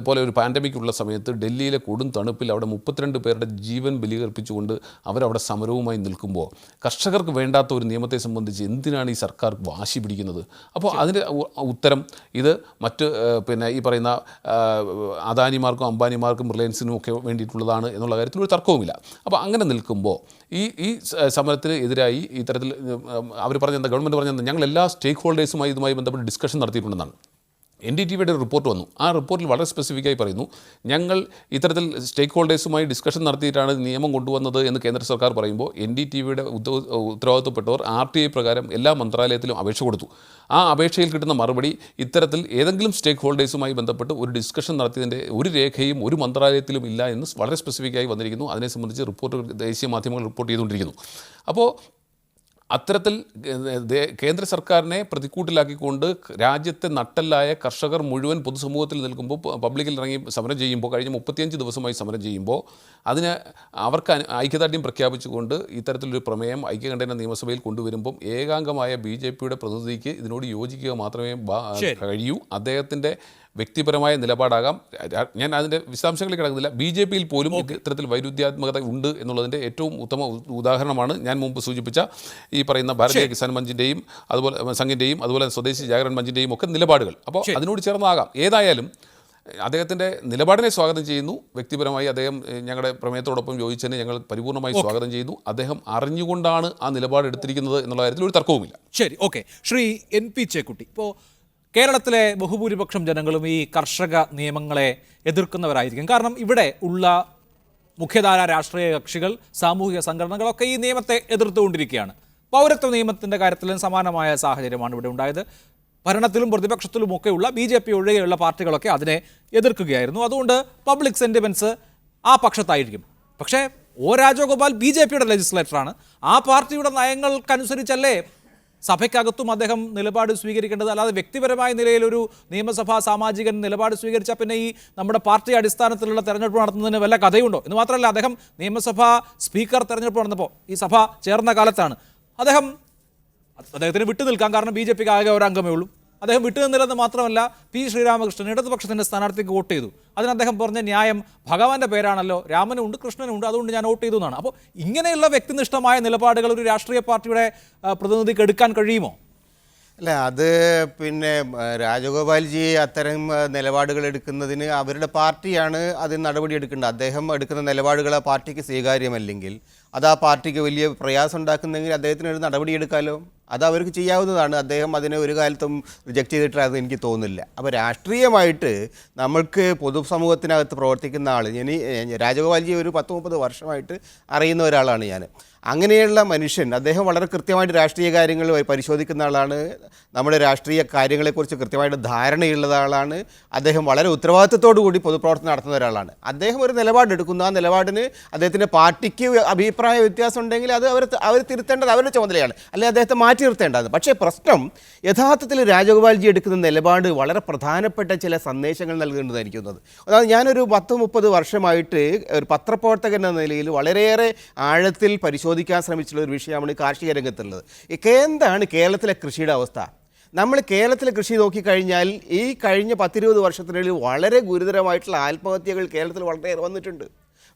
പോലെ ഒരു പാൻഡമിക് ഉള്ള സമയത്ത് ഡൽഹിയിലെ കൊടും തണുപ്പിൽ അവിടെ 32 പേരുടെ ജീവൻ ബലികർപ്പിച്ചുകൊണ്ട് അവരവിടെ സമരവുമായി നിൽക്കുമ്പോൾ കർഷകർക്ക് വേണ്ടാത്ത ഒരു നിയമത്തെ സംബന്ധിച്ച് എന്തിനാണ് ഈ സർക്കാർ വാശി പിടിക്കുന്നത്? അപ്പോൾ അതിൻ്റെ ഉത്തരം ഇത് മറ്റ് പിന്നെ ഈ പറയുന്ന അദാനിമാർക്കും അംബാനിമാർക്കും റിലയൻസിനും ഒക്കെ വേണ്ടിയിട്ടുള്ളതാണ് എന്നുള്ള കാര്യത്തിൽ ഒരു തർക്കവുമില്ല. അപ്പോൾ അങ്ങനെ നിൽക്കുമ്പോൾ ഈ സമരത്തിന് എതിരായി ഇത്തരത്തിൽ അവർ പറഞ്ഞത്, ഗവൺമെൻറ് പറഞ്ഞത്, ഞങ്ങൾ എല്ലാ സ്റ്റേക്ക് ഹോൾഡേഴ്സുമായി ഇതുമായി ബന്ധപ്പെട്ട് ഡിസ്കഷൻ നടത്തിയിട്ടുണ്ടെന്നാണ്. NDTVയുടെ ഒരു റിപ്പോർട്ട് വന്നു. ആ റിപ്പോർട്ടിൽ വളരെ സ്പെസിഫിക്കായി പറയുന്നു, ഞങ്ങൾ ഇത്തരത്തിൽ സ്റ്റേക്ക് ഹോൾഡേഴ്സുമായി ഡിസ്കഷൻ നടത്തിയിട്ടാണ് നിയമം കൊണ്ടുവന്നത് എന്ന് കേന്ദ്ര സർക്കാർ പറയുമ്പോൾ NDTVയുടെ ഉത്തരവാദിത്തപ്പെട്ടവർ RTI പ്രകാരം എല്ലാ മന്ത്രാലയത്തിലും അപേക്ഷ കൊടുത്തു. ആ അപേക്ഷയിൽ കിട്ടുന്ന മറുപടി ഇത്തരത്തിൽ ഏതെങ്കിലും സ്റ്റേക്ക് ഹോൾഡേഴ്സുമായി ബന്ധപ്പെട്ട് ഒരു ഡിസ്കഷൻ നടത്തിയതിൻ്റെ ഒരു രേഖയും ഒരു മന്ത്രാലയത്തിലും ഇല്ല എന്ന് വളരെ സ്പെസിഫിക്കായി വന്നിരിക്കുന്നു. അതിനെ സംബന്ധിച്ച് റിപ്പോർട്ട് ദേശീയ മാധ്യമങ്ങൾ റിപ്പോർട്ട് ചെയ്തുകൊണ്ടിരിക്കുന്നു. അപ്പോൾ അത്തരത്തിൽ കേന്ദ്ര സർക്കാരിനെ പ്രതിക്കൂട്ടിലാക്കിക്കൊണ്ട് രാജ്യത്തെ നട്ടെല്ലായ കർഷകർ മുഴുവൻ പൊതുസമൂഹത്തിൽ നിൽക്കുമ്പോൾ, പബ്ലിക്കിൽ ഇറങ്ങി സമരം ചെയ്യുമ്പോൾ, കഴിഞ്ഞ 35 ദിവസമായി സമരം ചെയ്യുമ്പോൾ അതിന് അവർക്ക് ഐക്യദാർഢ്യം പ്രഖ്യാപിച്ചുകൊണ്ട് ഇത്തരത്തിലൊരു പ്രമേയം ഐക്യകണ്ഠേന നിയമസഭയിൽ കൊണ്ടുവരുമ്പം ഏകാംഗമായ BJPയുടെ പ്രതിനിധിക്ക് ഇതിനോട് യോജിക്കുക മാത്രമേ കഴിയൂ. അദ്ദേഹത്തിൻ്റെ വ്യക്തിപരമായ നിലപാടാകാം. ഞാൻ അതിൻ്റെ വിശദാംശങ്ങളിൽ കിടക്കുന്നില്ല. BJPയിൽ പോലും ഇത്തരത്തിൽ വൈരുദ്ധ്യാത്മകത ഉണ്ട് എന്നുള്ളതിൻ്റെ ഏറ്റവും ഉത്തമ ഉദാഹരണമാണ് ഞാൻ മുമ്പ് സൂചിപ്പിച്ച ഈ പറയുന്ന ഭാരതീയ കിസാൻ മഞ്ചിൻ്റെയും അതുപോലെ സംഘിൻ്റെയും അതുപോലെ സ്വദേശി ജാഗരൺ മഞ്ചിൻ്റെയും ഒക്കെ നിലപാടുകൾ. അപ്പോൾ അതിനോട് ചേർന്നാകാം. ഏതായാലും അദ്ദേഹത്തിൻ്റെ നിലപാടിനെ സ്വാഗതം ചെയ്യുന്നു. വ്യക്തിപരമായി അദ്ദേഹം ഞങ്ങളുടെ പ്രമേയത്തോടൊപ്പം യോജിച്ചതിനെ ഞങ്ങൾ പരിപൂർണമായി സ്വാഗതം ചെയ്യുന്നു. അദ്ദേഹം അറിഞ്ഞുകൊണ്ടാണ് ആ നിലപാടെടുത്തിരിക്കുന്നത് എന്നുള്ള കാര്യത്തിൽ ഒരു തർക്കവുമില്ല. ശരി, ഓക്കെ. ശ്രീ NP ചേക്കുട്ടി, ഇപ്പോൾ കേരളത്തിലെ ബഹുഭൂരിപക്ഷം ജനങ്ങളും ഈ കർഷക നിയമങ്ങളെ എതിർക്കുന്നവരായിരിക്കും. കാരണം ഇവിടെ ഉള്ള മുഖ്യധാര രാഷ്ട്രീയ കക്ഷികൾ, സാമൂഹിക സംഘടനകളൊക്കെ ഈ നിയമത്തെ എതിർത്തുകൊണ്ടിരിക്കുകയാണ്. പൗരത്വ നിയമത്തിൻ്റെ കാര്യത്തിലും സമാനമായ സാഹചര്യമാണ് ഇവിടെ ഉണ്ടായത്. ഭരണത്തിലും പ്രതിപക്ഷത്തിലുമൊക്കെയുള്ള BJP ഒഴികെയുള്ള പാർട്ടികളൊക്കെ അതിനെ എതിർക്കുകയായിരുന്നു. അതുകൊണ്ട് പബ്ലിക് സെൻറ്റിമെൻറ്റ്സ് ആ പക്ഷത്തായിരിക്കും. പക്ഷേ രാജഗോപാൽ BJPയുടെ ലെജിസ്ലേറ്ററാണ്. ആ പാർട്ടിയുടെ നയങ്ങൾക്കനുസരിച്ചല്ലേ സഭയ്ക്കകത്തും അദ്ദേഹം നിലപാട് സ്വീകരിക്കേണ്ടത്? അല്ലാതെ വ്യക്തിപരമായ നിലയിലൊരു നിയമസഭാ സാമാജികൻ നിലപാട് സ്വീകരിച്ചാൽ പിന്നെ ഈ നമ്മുടെ പാർട്ടി അടിസ്ഥാനത്തിലുള്ള തെരഞ്ഞെടുപ്പ് നടത്തുന്നതിന് വല്ല കഥയുണ്ടോ? എന്ന് മാത്രമല്ല, അദ്ദേഹം നിയമസഭാ സ്പീക്കർ തെരഞ്ഞെടുപ്പ് നടന്നപ്പോൾ ഈ സഭ ചേർന്ന കാലത്താണ് അദ്ദേഹത്തിന് വിട്ടു നിൽക്കാം. കാരണം BJPക്ക് ആകെ ഒരു അംഗമേ ഉള്ളൂ. അദ്ദേഹം വിട്ടുനിന്നില്ലെന്ന് മാത്രമല്ല, P. ശ്രീരാമകൃഷ്ണൻ ഇടതുപക്ഷത്തിൻ്റെ സ്ഥാനാർത്ഥിക്ക് വോട്ട് ചെയ്തു. അതിന് അദ്ദേഹം പറഞ്ഞ ന്യായം, ഭഗവാന്റെ പേരാണല്ലോ, രാമനുണ്ട് കൃഷ്ണനുണ്ട്, അതുകൊണ്ട് ഞാൻ വോട്ട് ചെയ്തു എന്നാണ്. അപ്പോൾ ഇങ്ങനെയുള്ള വ്യക്തിനിഷ്ഠമായ നിലപാടുകൾ ഒരു രാഷ്ട്രീയ പാർട്ടിയുടെ പ്രതിനിധിക്ക് എടുക്കാൻ കഴിയുമോ? അല്ല, അത് പിന്നെ രാജഗോപാൽജി അത്തരം നിലപാടുകൾ എടുക്കുന്നതിന് അവരുടെ പാർട്ടിയാണ് അതിന് നടപടി എടുക്കേണ്ടത്. അദ്ദേഹം എടുക്കുന്ന നിലപാടുകൾ ആ പാർട്ടിക്ക് സ്വീകാര്യമല്ലെങ്കിൽ, അത് ആ പാർട്ടിക്ക് വലിയ പ്രയാസം ഉണ്ടാക്കുന്നെങ്കിൽ അദ്ദേഹത്തിന് ഒരു നടപടി എടുക്കാമല്ലോ. അത് അവർക്ക് ചെയ്യാവുന്നതാണ്. അദ്ദേഹം അതിനെ ഒരു കാലത്തും റിജക്റ്റ് ചെയ്തിട്ടാണെന്ന് എനിക്ക് തോന്നുന്നില്ല. അപ്പോൾ രാഷ്ട്രീയമായിട്ട് നമ്മൾക്ക് പൊതുസമൂഹത്തിനകത്ത് പ്രവർത്തിക്കുന്ന ആൾ, രാജഗോപാൽജി ഒരു 10-30 വർഷമായിട്ട് അറിയുന്ന ഒരാളാണ് ഞാൻ. അങ്ങനെയുള്ള മനുഷ്യൻ, അദ്ദേഹം വളരെ കൃത്യമായിട്ട് രാഷ്ട്രീയ കാര്യങ്ങൾ പരിശോധിക്കുന്ന ആളാണ്. നമ്മുടെ രാഷ്ട്രീയ കാര്യങ്ങളെക്കുറിച്ച് കൃത്യമായിട്ട് ധാരണയുള്ള ആളാണ്. അദ്ദേഹം വളരെ ഉത്തരവാദിത്തത്തോടു കൂടി പൊതുപ്രവർത്തനം നടത്തുന്ന ഒരാളാണ്. അദ്ദേഹം ഒരു നിലപാടെടുക്കുന്നു. ആ നിലപാടിന് അദ്ദേഹത്തിൻ്റെ പാർട്ടിക്ക് അഭിപ്രായ വ്യത്യാസം ഉണ്ടെങ്കിൽ അത് അവർ തിരുത്തേണ്ടത് അവരുടെ ചുമതലയാണ്, അല്ലെങ്കിൽ അദ്ദേഹത്തെ മാറ്റി നിർത്തേണ്ടത്. പക്ഷേ പ്രശ്നം യഥാർത്ഥത്തിൽ രാജഗോപാൽജി എടുക്കുന്ന നിലപാട് വളരെ പ്രധാനപ്പെട്ട ചില സന്ദേശങ്ങൾ നൽകേണ്ടതായിരിക്കുന്നത്. അതായത് ഞാനൊരു 10-30 വർഷമായിട്ട് ഒരു പത്രപ്രവർത്തകൻ എന്ന നിലയിൽ വളരെയേറെ ആഴത്തിൽ പരിശോധിക്കാൻ ശ്രമിച്ചിട്ടുള്ള ഒരു വിഷയമാണ് കാർഷിക രംഗത്തുള്ളത്. എന്താണ് കേരളത്തിലെ കൃഷിയുടെ അവസ്ഥ? നമ്മൾ കേരളത്തിലെ കൃഷി നോക്കിക്കഴിഞ്ഞാൽ ഈ കഴിഞ്ഞ 10-20 വർഷത്തിനുള്ളിൽ വളരെ ഗുരുതരമായിട്ടുള്ള ആത്മഹത്യകൾ കേരളത്തിൽ വളരെയേറെ വന്നിട്ടുണ്ട്.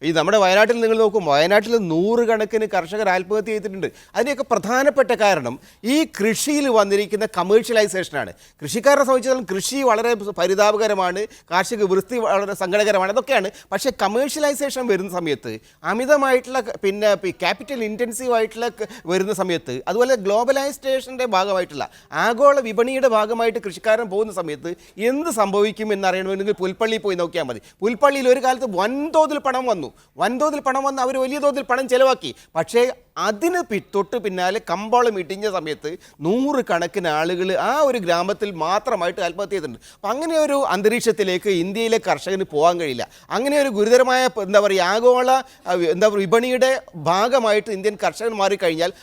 ഈ നമ്മുടെ വയനാട്ടിൽ നിങ്ങൾ നോക്കും, വയനാട്ടിൽ 100 കണക്കിന് കർഷകർ ആത്മഹത്യ ചെയ്തിട്ടുണ്ട്. അതിൻ്റെയൊക്കെ പ്രധാനപ്പെട്ട കാരണം ഈ കൃഷിയിൽ വന്നിരിക്കുന്ന കമേഴ്ഷ്യലൈസേഷനാണ്. കൃഷിക്കാരെ സംബന്ധിച്ചിടത്തോളം കൃഷി വളരെ പരിതാപകരമാണ്, കാർഷിക വൃത്തി വളരെ സങ്കടകരമാണ്, അതൊക്കെയാണ്. പക്ഷേ കമേഴ്ഷ്യലൈസേഷൻ വരുന്ന സമയത്ത്, അമിതമായിട്ടുള്ള പിന്നെ ക്യാപിറ്റൽ ഇൻറ്റൻസീവ് ആയിട്ടുള്ള വരുന്ന സമയത്ത്, അതുപോലെ ഗ്ലോബലൈസേഷൻ്റെ ഭാഗമായിട്ടുള്ള ആഗോള വിപണിയുടെ ഭാഗമായിട്ട് കൃഷിക്കാരൻ പോകുന്ന സമയത്ത് എന്ത് സംഭവിക്കും എന്നറിയണമെങ്കിൽ പുൽപ്പള്ളിയിൽ പോയി നോക്കിയാൽ മതി. പുൽപ്പള്ളിയിൽ ഒരു കാലത്ത് വൻതോതിൽ പണം വന്നു. വൻതോതിൽ പണം വന്ന് അവർ വലിയ തോതിൽ പണം ചെലവാക്കി. പക്ഷേ അതിന് തൊട്ട് പിന്നാലെ കമ്പോളം ഇടിഞ്ഞ സമയത്ത് 100 കണക്കിന് ആളുകൾ ആ ഒരു ഗ്രാമത്തിൽ മാത്രമായിട്ട് ആത്മഹത്യ ചെയ്തിട്ടുണ്ട്. അപ്പം അങ്ങനെ ഒരു അന്തരീക്ഷത്തിലേക്ക് ഇന്ത്യയിലെ കർഷകന് പോകാൻ കഴിയില്ല. അങ്ങനെ ഒരു ഗുരുതരമായ ആഗോള വിപണിയുടെ ഭാഗമായിട്ട് ഇന്ത്യൻ കർഷകൻ മാറിക്കഴിഞ്ഞാൽ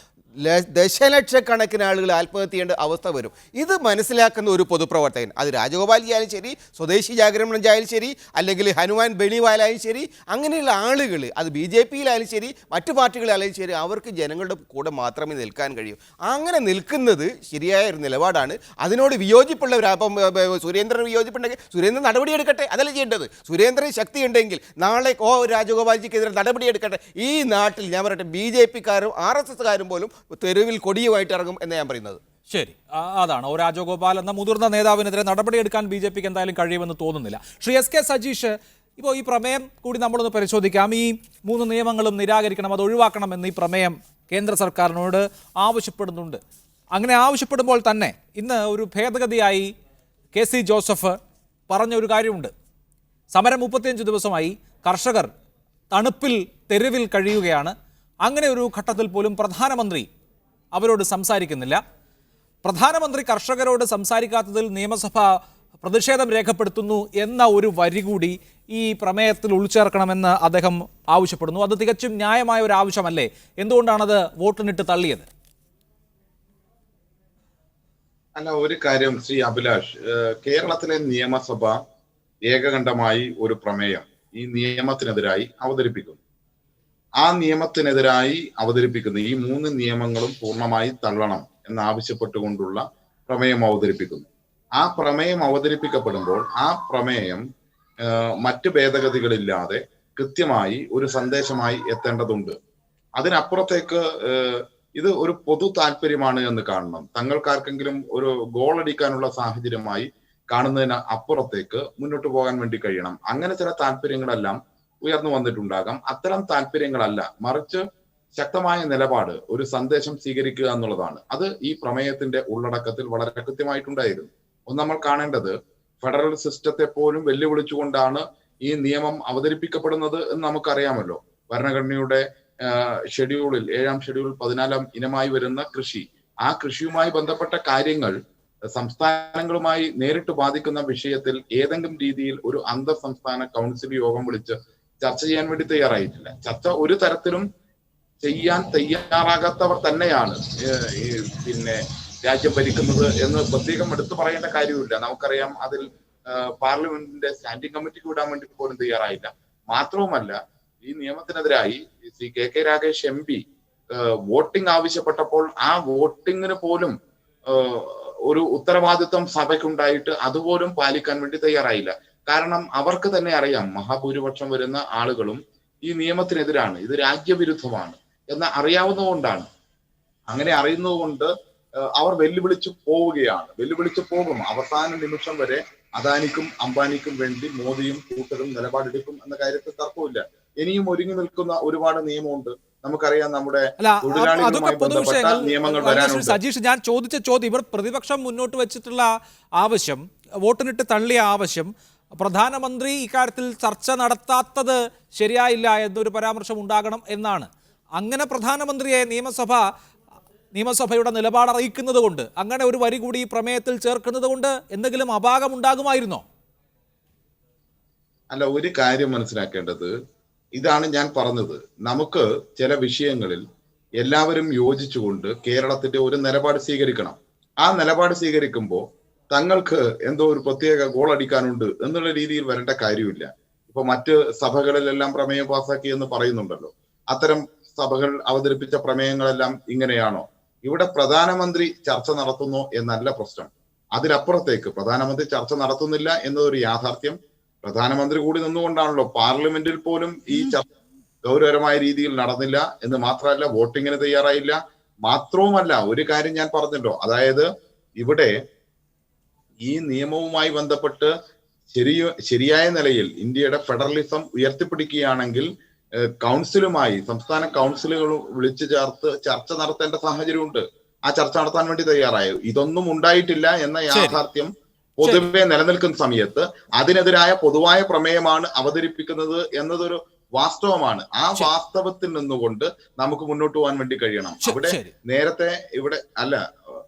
ദശലക്ഷക്കണക്കിന് ആളുകൾ ആത്മഹത്യ ചെയ്യേണ്ട അവസ്ഥ വരും. ഇത് മനസ്സിലാക്കുന്ന ഒരു പൊതുപ്രവർത്തകൻ, അത് രാജഗോപാൽജി ആയാലും ശരി, സ്വദേശി ജാഗരൺ മഞ്ച് ആയാലും ശരി, അല്ലെങ്കിൽ ഹനുമാൻ ബെനിവാലായാലും ശരി, അങ്ങനെയുള്ള ആളുകൾ അത് BJP-യിലായാലും ശരി, മറ്റു പാർട്ടികളായാലും ശരി, അവർക്ക് ജനങ്ങളുടെ കൂടെ മാത്രമേ നിൽക്കാൻ കഴിയൂ. അങ്ങനെ നിൽക്കുന്നത് ശരിയായ ഒരു നിലപാടാണ്. അതിനോട് വിയോജിപ്പുള്ളവർ, അപ്പം സുരേന്ദ്രൻ വിയോജിപ്പുണ്ടെങ്കിൽ സുരേന്ദ്രൻ നടപടിയെടുക്കട്ടെ, അതല്ല ചെയ്യേണ്ടത്. സുരേന്ദ്രൻ ശക്തിയുണ്ടെങ്കിൽ നാളെ രാജഗോപാൽജിക്കെതിരെ നടപടിയെടുക്കട്ടെ. ഈ നാട്ടിൽ ഞാൻ പറയട്ടെ, BJP-ക്കാരും RSS-കാരും പോലും തെരുവിൽ കൊടിയുമായിട്ട് ഇറങ്ങും എന്ന് ഞാൻ പറയുന്നത്. ശരി, അതാണ് ഒ രാജഗോപാൽ എന്ന മുതിർന്ന നേതാവിനെതിരെ നടപടിയെടുക്കാൻ BJP-ക്ക് എന്തായാലും കഴിയുമെന്ന് തോന്നുന്നില്ല. ശ്രീ SK സജീഷ്, ഇപ്പോൾ ഈ പ്രമേയം കൂടി നമ്മളൊന്ന് പരിശോധിക്കാം. ഈ 3 നിയമങ്ങളും നിരാകരിക്കണം, അത് ഒഴിവാക്കണമെന്ന് ഈ പ്രമേയം കേന്ദ്ര സർക്കാരിനോട് ആവശ്യപ്പെടുന്നുണ്ട്. അങ്ങനെ ആവശ്യപ്പെടുമ്പോൾ തന്നെ ഇന്ന് ഒരു ഭേദഗതിയായി KC ജോസഫ് പറഞ്ഞ ഒരു കാര്യമുണ്ട്. സമരം 35 ദിവസമായി, കർഷകർ തണുപ്പിൽ തെരുവിൽ കഴിയുകയാണ്. അങ്ങനെ ഒരു ഘട്ടത്തിൽ പോലും പ്രധാനമന്ത്രി അവരോട് സംസാരിക്കുന്നില്ല. പ്രധാനമന്ത്രി കർഷകരോട് സംസാരിക്കാത്തതിൽ നിയമസഭ പ്രതിഷേധം രേഖപ്പെടുത്തുന്നു എന്ന ഒരു വരി കൂടി ഈ പ്രമേയത്തിൽ ഉൾച്ചേർക്കണമെന്ന് അദ്ദേഹം ആവശ്യപ്പെടുന്നു. അത് തികച്ചും ന്യായമായ ഒരു ആവശ്യമല്ലേ? എന്തുകൊണ്ടാണത് വോട്ടിനിട്ട് തള്ളിയത്? അല്ല, ഒരു കാര്യം ശ്രീ അഭിലാഷ്, കേരളത്തിലെ നിയമസഭ ഏകകണ്ഠമായി ഒരു പ്രമേയം ഈ നിയമത്തിനെതിരായി അവതരിപ്പിക്കുന്നു. ആ നിയമത്തിനെതിരായി അവതരിപ്പിക്കുന്ന ഈ 3 നിയമങ്ങളും പൂർണ്ണമായി തള്ളണം എന്നാവശ്യപ്പെട്ടുകൊണ്ടുള്ള പ്രമേയം അവതരിപ്പിക്കുന്നു. ആ പ്രമേയം അവതരിപ്പിക്കപ്പെടുമ്പോൾ ആ പ്രമേയം മറ്റ് ഭേദഗതികളില്ലാതെ കൃത്യമായി ഒരു സന്ദേശമായി എത്തേണ്ടതുണ്ട്. അതിനപ്പുറത്തേക്ക് ഇത് ഒരു പൊതു താല്പര്യമാണ് എന്ന് കാണണം. തങ്ങൾക്കാർക്കെങ്കിലും ഒരു ഗോൾ അടിക്കാനുള്ള സാഹചര്യമായി കാണുന്നതിന് അപ്പുറത്തേക്ക് മുന്നോട്ട് പോകാൻ വേണ്ടി കഴിയണം. അങ്ങനെ ചില താല്പര്യങ്ങളെല്ലാം ഉയർന്നു വന്നിട്ടുണ്ടാകാം. അത്തരം താല്പര്യങ്ങളല്ല, മറിച്ച് ശക്തമായ നിലപാട്, ഒരു സന്ദേശം സ്വീകരിക്കുക എന്നുള്ളതാണ്. അത് ഈ പ്രമേയത്തിന്റെ ഉള്ളടക്കത്തിൽ വളരെ കൃത്യമായിട്ടുണ്ടായിരുന്നു. ഒന്ന് നമ്മൾ കാണേണ്ടത്, ഫെഡറൽ സിസ്റ്റത്തെ പോലും വെല്ലുവിളിച്ചുകൊണ്ടാണ് ഈ നിയമം അവതരിപ്പിക്കപ്പെടുന്നത് എന്ന് നമുക്കറിയാമല്ലോ. ഭരണഘടനയുടെ ഷെഡ്യൂളിൽ 7ാം ഷെഡ്യൂൾ 14ാം ഇനമായി വരുന്ന കൃഷി, ആ കൃഷിയുമായി ബന്ധപ്പെട്ട കാര്യങ്ങൾ സംസ്ഥാനങ്ങളുമായി നേരിട്ട് ബാധിക്കുന്ന വിഷയത്തിൽ ഏതെങ്കിലും രീതിയിൽ ഒരു അന്തർ സംസ്ഥാന കൗൺസിൽ യോഗം വിളിച്ച് ചർച്ച ചെയ്യാൻ വേണ്ടി തയ്യാറായിട്ടില്ല. ചർച്ച ഒരു തരത്തിലും ചെയ്യാൻ തയ്യാറാകാത്തവർ തന്നെയാണ് പിന്നെ രാജ്യം ഭരിക്കുന്നത് എന്ന് പ്രത്യേകം എടുത്തു പറയേണ്ട കാര്യമില്ല. നമുക്കറിയാം, അതിൽ പാർലമെന്റിന്റെ സ്റ്റാൻഡിംഗ് കമ്മിറ്റിക്ക് വിടാൻ വേണ്ടി പോലും തയ്യാറായില്ല. മാത്രവുമല്ല, ഈ നിയമത്തിനെതിരായി Shri KK Ragesh MP voting ആവശ്യപ്പെട്ടപ്പോൾ ആ വോട്ടിങ്ങിന് പോലും ഒരു ഉത്തരവാദിത്വം സഭയ്ക്കുണ്ടായിട്ട് അതുപോലും പാലിക്കാൻ വേണ്ടി തയ്യാറായില്ല. കാരണം അവർക്ക് തന്നെ അറിയാം, മഹാഭൂരിപക്ഷം വരുന്ന ആളുകളും ഈ നിയമത്തിനെതിരാണ്, ഇത് രാജ്യവിരുദ്ധമാണ് എന്ന് അറിയാവുന്നതുകൊണ്ടാണ്. അങ്ങനെ അറിയുന്നതുകൊണ്ട് അവർ വെല്ലുവിളിച്ചു പോകും. അവസാന നിമിഷം വരെ അദാനിക്കും അംബാനിക്കും വേണ്ടി മോദിയും കൂട്ടരും നിലപാടെടുക്കും എന്ന കാര്യത്തിൽ തർക്കമില്ല. ഇനിയും ഒരുങ്ങി നിൽക്കുന്ന ഒരുപാട് നിയമമുണ്ട്. നമുക്കറിയാം, നമ്മുടെ തൊഴിലാളികളുമായി ബന്ധപ്പെട്ട നിയമങ്ങൾ വരാനുണ്ട്. സജീഷ്, ഞാൻ ചോദിച്ച ചോദ്യം, ഇവർ പ്രതിപക്ഷം മുന്നോട്ട് വെച്ചിട്ടുള്ള ആവശ്യം, വോട്ടിനിട്ട് തള്ളിയ ആവശ്യം, പ്രധാനമന്ത്രി ഇക്കാര്യത്തിൽ ചർച്ച നടത്താത്തത് ശരിയായില്ല എന്നൊരു പരാമർശം ഉണ്ടാകണം എന്നാണ്. അങ്ങനെ പ്രധാനമന്ത്രിയെ നിയമസഭയുടെ നിലപാട് അറിയിക്കുന്നത് കൊണ്ട്, അങ്ങനെ ഒരു വരി കൂടി ഈ പ്രമേയത്തിൽ ചേർക്കുന്നത് കൊണ്ട് എന്തെങ്കിലും അപാകം ഉണ്ടാകുമായിരുന്നോ? അല്ല, ഒരു കാര്യം മനസ്സിലാക്കേണ്ടത്, ഇതാണ് ഞാൻ പറഞ്ഞത്, നമുക്ക് ചില വിഷയങ്ങളിൽ എല്ലാവരും യോജിച്ചുകൊണ്ട് കേരളത്തിന്റെ ഒരു നിലപാട് സ്വീകരിക്കണം. ആ നിലപാട് സ്വീകരിക്കുമ്പോൾ തങ്ങൾക്ക് എന്തോ ഒരു പ്രത്യേക ഗോൾ അടിക്കാനുണ്ട് എന്നുള്ള രീതിയിൽ വരേണ്ട കാര്യമില്ല. ഇപ്പൊ മറ്റ് സഭകളിലെല്ലാം പ്രമേയം പാസാക്കി എന്ന് പറയുന്നുണ്ടല്ലോ. അത്തരം സഭകൾ അവതരിപ്പിച്ച പ്രമേയങ്ങളെല്ലാം ഇങ്ങനെയാണോ? ഇവിടെ പ്രധാനമന്ത്രി ചർച്ച നടത്തുന്നു എന്നല്ല പ്രശ്നം. അതിനപ്പുറത്തേക്ക് പ്രധാനമന്ത്രി ചർച്ച നടത്തുന്നില്ല എന്നതൊരു യാഥാർത്ഥ്യം. പ്രധാനമന്ത്രി കൂടി നിന്നുകൊണ്ടാണല്ലോ പാർലമെന്റിൽ പോലും ഈ ചർച്ച ഗൗരവകരമായ രീതിയിൽ നടന്നില്ല എന്ന് മാത്രമല്ല, വോട്ടിങ്ങിന് തയ്യാറായില്ല. മാത്രവുമല്ല, ഒരു കാര്യം ഞാൻ പറഞ്ഞല്ലോ, അതായത് ഇവിടെ ഈ നിയമവുമായി ബന്ധപ്പെട്ട് ശരിയായ നിലയിൽ ഇന്ത്യയുടെ ഫെഡറലിസം ഉയർത്തിപ്പിടിക്കുകയാണെങ്കിൽ കൗൺസിലുമായി, സംസ്ഥാന കൗൺസിലുകൾ വിളിച്ചു ചേർത്ത് ചർച്ച നടത്തേണ്ട സാഹചര്യമുണ്ട്. ആ ചർച്ച നടത്താൻ വേണ്ടി തയ്യാറായോ? ഇതൊന്നും ഉണ്ടായിട്ടില്ല എന്ന യാഥാർത്ഥ്യം പൊതുവെ നിലനിൽക്കുന്ന സമയത്ത് അതിനെതിരായ പൊതുവായ പ്രമേയമാണ് അവതരിപ്പിക്കുന്നത് എന്നതൊരു വാസ്തവമാണ്. ആ വാസ്തവത്തിൽ നിന്നുകൊണ്ട് നമുക്ക് മുന്നോട്ട് പോകാൻ വേണ്ടി കഴിയണം. അവിടെ നേരത്തെ ഇവിടെ അല്ല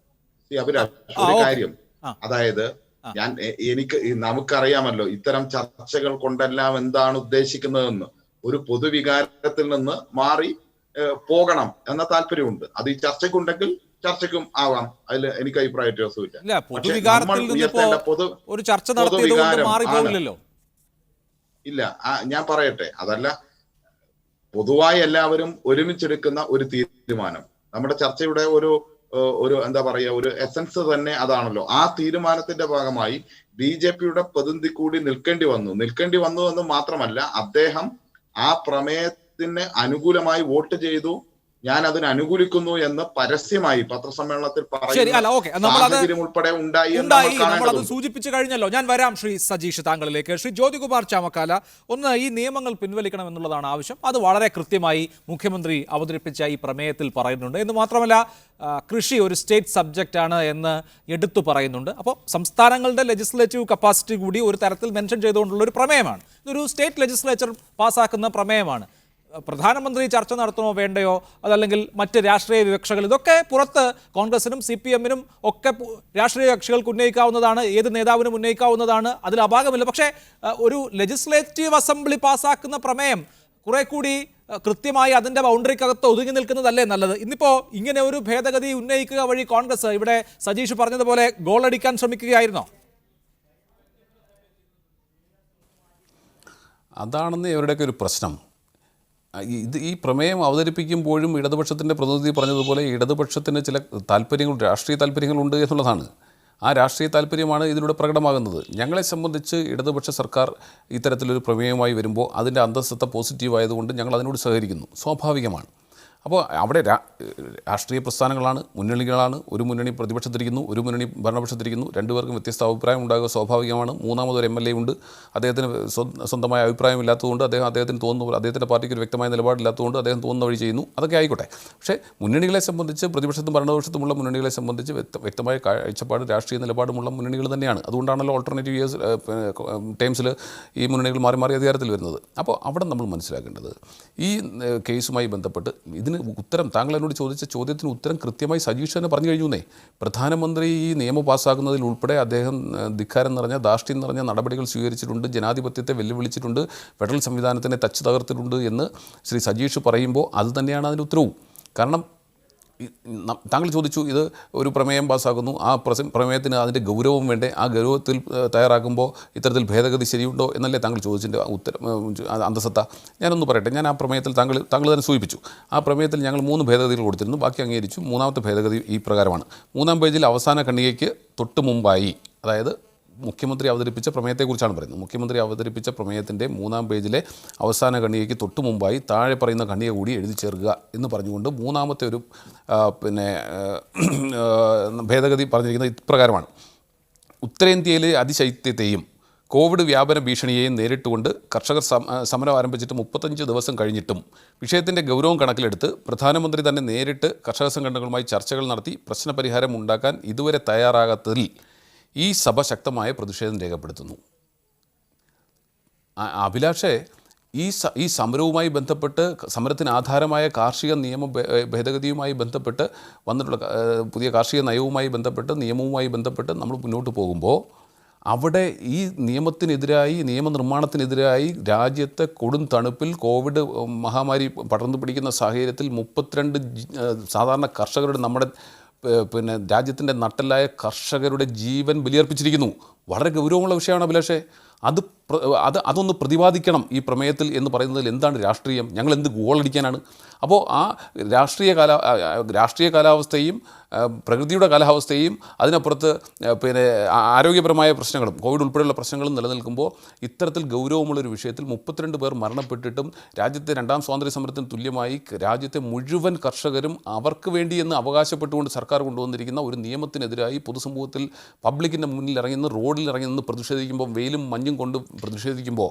അഭിലാഷ്, ഒരു കാര്യം, അതായത് നമുക്കറിയാമല്ലോ ഇത്തരം ചർച്ചകൾ കൊണ്ടെല്ലാം എന്താണ് ഉദ്ദേശിക്കുന്നതെന്ന്. ഒരു പൊതുവികാരത്തിൽ നിന്ന് മാറി പോകണം എന്ന താല്പര്യമുണ്ട്. അത് ഈ ചർച്ചയ്ക്കുണ്ടെങ്കിൽ ചർച്ചയ്ക്കും ആവാം, അതിൽ എനിക്ക് അഭിപ്രായ വ്യത്യാസമില്ല. ഇല്ല, ഞാൻ പറയട്ടെ, അതല്ല പൊതുവായി എല്ലാവരും ഒരുമിച്ചെടുക്കുന്ന ഒരു തീരുമാനം. നമ്മുടെ ചർച്ചയുടെ ഒരു എന്താ പറയുക, ഒരു എസൻസ് തന്നെ അതാണല്ലോ. ആ തീരുമാനത്തിന്റെ ഭാഗമായി BJP-യുടെ പ്രതിനിധി കൂടി നിൽക്കേണ്ടി വന്നു എന്ന് മാത്രമല്ല, അദ്ദേഹം ആ പ്രമേയത്തിന് അനുകൂലമായി വോട്ട് ചെയ്തു, ഞാൻ അതിന് അനുകൂലിക്കുന്നു എന്ന് പരസ്യമായി പത്രസമ്മേളനത്തിൽ സാഹചര്യം ഉൾപ്പെടെ ഉണ്ടായി. നമ്മളത് സൂചിപ്പിച്ചു കഴിഞ്ഞല്ലോ. ഞാൻ വരാം ശ്രീ സജീഷ് താങ്കളിലേക്ക്. ശ്രീ ജ്യോതികുമാർ ചാമക്കാല, ഒന്ന് ഈ നിയമങ്ങൾ പിൻവലിക്കണം എന്നുള്ളതാണ് ആവശ്യം. അത് വളരെ കൃത്യമായി മുഖ്യമന്ത്രി അവതരിപ്പിച്ച ഈ പ്രമേയത്തിൽ പറയുന്നുണ്ട്. എന്ന് മാത്രമല്ല, കൃഷി ഒരു സ്റ്റേറ്റ് സബ്ജക്റ്റ് ആണ് എന്ന് എടുത്തു പറയുന്നുണ്ട്. അപ്പോൾ സംസ്ഥാനങ്ങളുടെ ലെജിസ്ലേറ്റീവ് കപ്പാസിറ്റി കൂടി ഒരു തരത്തിൽ മെൻഷൻ ചെയ്തുകൊണ്ടുള്ള ഒരു പ്രമേയമാണ്. ഇതൊരു സ്റ്റേറ്റ് ലെജിസ്ലേച്ചർ പാസ്സാക്കുന്ന പ്രമേയമാണ്. പ്രധാനമന്ത്രി ചർച്ച നടത്തണോ വേണ്ടയോ, അതല്ലെങ്കിൽ മറ്റ് രാഷ്ട്രീയ വിവക്ഷകൾ, ഇതൊക്കെ പുറത്ത് കോൺഗ്രസിനും CPM-നും ഒക്കെ രാഷ്ട്രീയ കക്ഷികൾക്ക് ഉന്നയിക്കാവുന്നതാണ്, ഏത് നേതാവിനും ഉന്നയിക്കാവുന്നതാണ്, അതിൽ അപാകമില്ല. പക്ഷേ ഒരു ലെജിസ്ലേറ്റീവ് അസംബ്ലി പാസ്സാക്കുന്ന പ്രമേയം കുറെ കൂടി കൃത്യമായി അതിൻ്റെ ബൗണ്ടറിക്കകത്ത് ഒതുങ്ങി നിൽക്കുന്നതല്ലേ നല്ലത്? ഇന്നിപ്പോൾ ഇങ്ങനെ ഒരു ഭേദഗതി ഉന്നയിക്കുക വഴി കോൺഗ്രസ് ഇവിടെ സജീഷ് പറഞ്ഞതുപോലെ ഗോളടിക്കാൻ ശ്രമിക്കുകയായിരുന്നോ? അതാണെന്ന് ഇവരുടെയൊക്കെ ഒരു പ്രശ്നം. ഈ പ്രമേയം അവതരിപ്പിക്കുമ്പോഴും ഇടതുപക്ഷത്തിൻ്റെ പ്രതിനിധി പറഞ്ഞതുപോലെ ഇടതുപക്ഷത്തിന് ചില താല്പര്യങ്ങൾ, രാഷ്ട്രീയ താല്പര്യങ്ങളുണ്ട് എന്നുള്ളതാണ്. ആ രാഷ്ട്രീയ താല്പര്യമാണ് ഇതിലൂടെ പ്രകടമാകുന്നത്. ഞങ്ങളെ സംബന്ധിച്ച് ഇടതുപക്ഷ സർക്കാർ ഇത്തരത്തിലൊരു പ്രമേയമായി വരുമ്പോൾ അതിൻ്റെ അന്തസ്സത്ത പോസിറ്റീവായതുകൊണ്ട് ഞങ്ങൾ അതിനോട് സഹകരിക്കുന്നു, സ്വാഭാവികമാണ്. അപ്പോൾ അവിടെ രാഷ്ട്രീയ പ്രസ്ഥാനങ്ങളാണ്, മുന്നണികളാണ്. ഒരു മുന്നണി പ്രതിപക്ഷത്തിരിക്കുന്നു, ഒരു മുന്നണി ഭരണപക്ഷത്തിരിക്കുന്നു. രണ്ടുപേർക്കും വ്യത്യസ്ത അഭിപ്രായം ഉണ്ടാകുക സ്വാഭാവികമാണ്. മൂന്നാമതൊരു MLA ഉണ്ട്, അദ്ദേഹത്തിന് സ്വന്തമായ അഭിപ്രായമില്ലാത്തതുകൊണ്ട് അദ്ദേഹത്തിന് തോന്നുന്നു, അദ്ദേഹത്തിൻ്റെ പാർട്ടിക്ക് ഒരു വ്യക്തമായ നിലപാടില്ലാത്തതുകൊണ്ട് അദ്ദേഹം തോന്നുന്ന വഴി ചെയ്യുന്നു. അതൊക്കെ ആയിക്കോട്ടെ. പക്ഷേ മുന്നണികളെ സംബന്ധിച്ച്, പ്രതിപക്ഷത്തും ഭരണപക്ഷത്തുമുള്ള മുന്നണികളെ സംബന്ധിച്ച് വ്യക്തമായ കാഴ്ചപ്പാട്, രാഷ്ട്രീയ നിലപാടുമുള്ള മുന്നണികൾ തന്നെയാണ്. അതുകൊണ്ടാണല്ലോ ഓൾട്ടർനേറ്റീവ് ടൈംസിൽ ഈ മുന്നണികൾ മാറി മാറി അധികാരത്തിൽ വരുന്നത്. അപ്പോൾ അവിടെ നമ്മൾ മനസ്സിലാക്കേണ്ടത്, ഈ കേസുമായി ബന്ധപ്പെട്ട് ഇതിന് ഉത്തരം, താങ്കൾ എന്നോട് ചോദിച്ച ചോദ്യത്തിന് ഉത്തരം കൃത്യമായി സജീഷ് തന്നെ പറഞ്ഞു കഴിഞ്ഞു. പ്രധാനമന്ത്രി ഈ നിയമം പാസ്സാക്കുന്നതിൽ ഉൾപ്പെടെ അദ്ദേഹം ധിക്കാരം നിറഞ്ഞ, ധാർഷ്ട്യം നിറഞ്ഞ നടപടികൾ സ്വീകരിച്ചിട്ടുണ്ട്, ജനാധിപത്യത്തെ വെല്ലുവിളിച്ചിട്ടുണ്ട്, ഫെഡറൽ സംവിധാനത്തിനെ തച്ച് തകർത്തിട്ടുണ്ട് എന്ന് ശ്രീ സജീഷ് പറയുമ്പോൾ അത് തന്നെയാണ് അതിൻ്റെ ഉത്തരവും. കാരണം താങ്കൾ ചോദിച്ചു, ഇത് ഒരു പ്രമേയം പാസ്സാക്കുന്നു, ആ പ്രമേയത്തിന് അതിൻ്റെ ഗൗരവം വേണ്ടേ, ആ ഗൗരവത്തിൽ തയ്യാറാക്കുമ്പോൾ ഇത്തരത്തിൽ ഭേദഗതി ശരിയുണ്ടോ എന്നല്ലേ താങ്കൾ ചോദിച്ചതിൻ്റെ ഉത്തരം, അന്തസത്ത. ഞാനൊന്ന് പറയട്ടെ. ഞാൻ ആ പ്രമേയത്തിൽ താങ്കൾ തന്നെ സൂചിപ്പിച്ചു, ആ പ്രമേയത്തിൽ ഞങ്ങൾ 3 ഭേദഗതികൾ കൊടുത്തിരുന്നു, ബാക്കി അംഗീകരിച്ചു. 3ാമത്തെ ഭേദഗതി ഈ പ്രകാരമാണ്. 3ാം പേജിൽ അവസാന ഖണ്ഡികയ്ക്ക് തൊട്ട് മുമ്പായി, അതായത് മുഖ്യമന്ത്രി അവതരിപ്പിച്ച പ്രമേയത്തെക്കുറിച്ചാണ് പറയുന്നത്. മുഖ്യമന്ത്രി അവതരിപ്പിച്ച പ്രമേയത്തിൻ്റെ 3ാം പേജിലെ അവസാന ഖണ്ഡികയ്ക്ക് തൊട്ട് മുമ്പായി താഴെ പറയുന്ന ഖണ്ഡിക കൂടി എഴുതി ചേർക്കുക എന്ന് പറഞ്ഞുകൊണ്ട് 3ാമത്തെ ഒരു ഭേദഗതി പറഞ്ഞിരിക്കുന്നത് ഇപ്രകാരമാണ്. ഉത്തരേന്ത്യയിലെ അതിശൈത്യത്തെയും കോവിഡ് വ്യാപന ഭീഷണിയെയും നേരിട്ടുകൊണ്ട് കർഷകർ സമരം ആരംഭിച്ചിട്ട് 35 ദിവസം കഴിഞ്ഞിട്ടും വിഷയത്തിൻ്റെ ഗൗരവം കണക്കിലെടുത്ത് പ്രധാനമന്ത്രി തന്നെ നേരിട്ട് കർഷക സംഘടനകളുമായി ചർച്ചകൾ നടത്തി പ്രശ്നപരിഹാരം ഉണ്ടാക്കാൻ ഇതുവരെ തയ്യാറാകാത്തതിൽ ഈ സഭ ശക്തമായ പ്രതിഷേധം രേഖപ്പെടുത്തുന്നു. അഭിലാഷേ, ഈ സമരവുമായി ബന്ധപ്പെട്ട്, സമരത്തിന് ആധാരമായ കാർഷിക നിയമ ഭേദഗതിയുമായി ബന്ധപ്പെട്ട് വന്നിട്ടുള്ള പുതിയ കാർഷിക നയവുമായി ബന്ധപ്പെട്ട്, നിയമവുമായി ബന്ധപ്പെട്ട് നമ്മൾ മുന്നോട്ട് പോകുമ്പോൾ അവിടെ ഈ നിയമത്തിനെതിരായി, നിയമനിർമ്മാണത്തിനെതിരായി രാജ്യത്തെ കൊടും തണുപ്പിൽ കോവിഡ് മഹാമാരി പടർന്നു പിടിക്കുന്ന സാഹചര്യത്തിൽ 32 സാധാരണ കർഷകരുടെ, നമ്മുടെ രാജ്യത്തിൻ്റെ നട്ടെല്ലായ കർഷകരുടെ ജീവൻ ബലിയർപ്പിച്ചിരിക്കുന്നു. വളരെ ഗൗരവമുള്ള വിഷയമാണ് അഭിലാഷേ. അതൊന്ന് പ്രതിപാദിക്കണം ഈ പ്രമേയത്തിൽ എന്ന് പറയുന്നതിൽ എന്താണ് രാഷ്ട്രീയം? ഞങ്ങൾ എന്ത് ഗോളടിക്കാനാണ്? അപ്പോൾ ആ രാഷ്ട്രീയ കാലാവസ്ഥയും പ്രകൃതിയുടെ കാലാവസ്ഥയും അതിനപ്പുറത്ത് ആരോഗ്യപരമായ പ്രശ്നങ്ങളും കോവിഡ് ഉൾപ്പെടെയുള്ള പ്രശ്നങ്ങളും നിലനിൽക്കുമ്പോൾ ഇത്തരത്തിൽ ഗൗരവമുള്ളൊരു വിഷയത്തിൽ 32 പേർ മരണപ്പെട്ടിട്ടും രാജ്യത്തെ 2ാം സ്വാതന്ത്ര്യ സമരത്തിന് തുല്യമായി രാജ്യത്തെ മുഴുവൻ കർഷകരും അവർക്ക് വേണ്ടി എന്ന് അവകാശപ്പെട്ടുകൊണ്ട് സർക്കാർ കൊണ്ടുവന്നിരിക്കുന്ന ഒരു നിയമത്തിനെതിരായി പൊതുസമൂഹത്തിൽ പബ്ലിക്കിൻ്റെ മുന്നിൽ ഇറങ്ങി നിന്ന്, റോഡിൽ ഇറങ്ങി നിന്ന് പ്രതിഷേധിക്കുമ്പോൾ വെയിലും മഞ്ഞും കൊണ്ട് പ്രതിഷേധിക്കുമ്പോൾ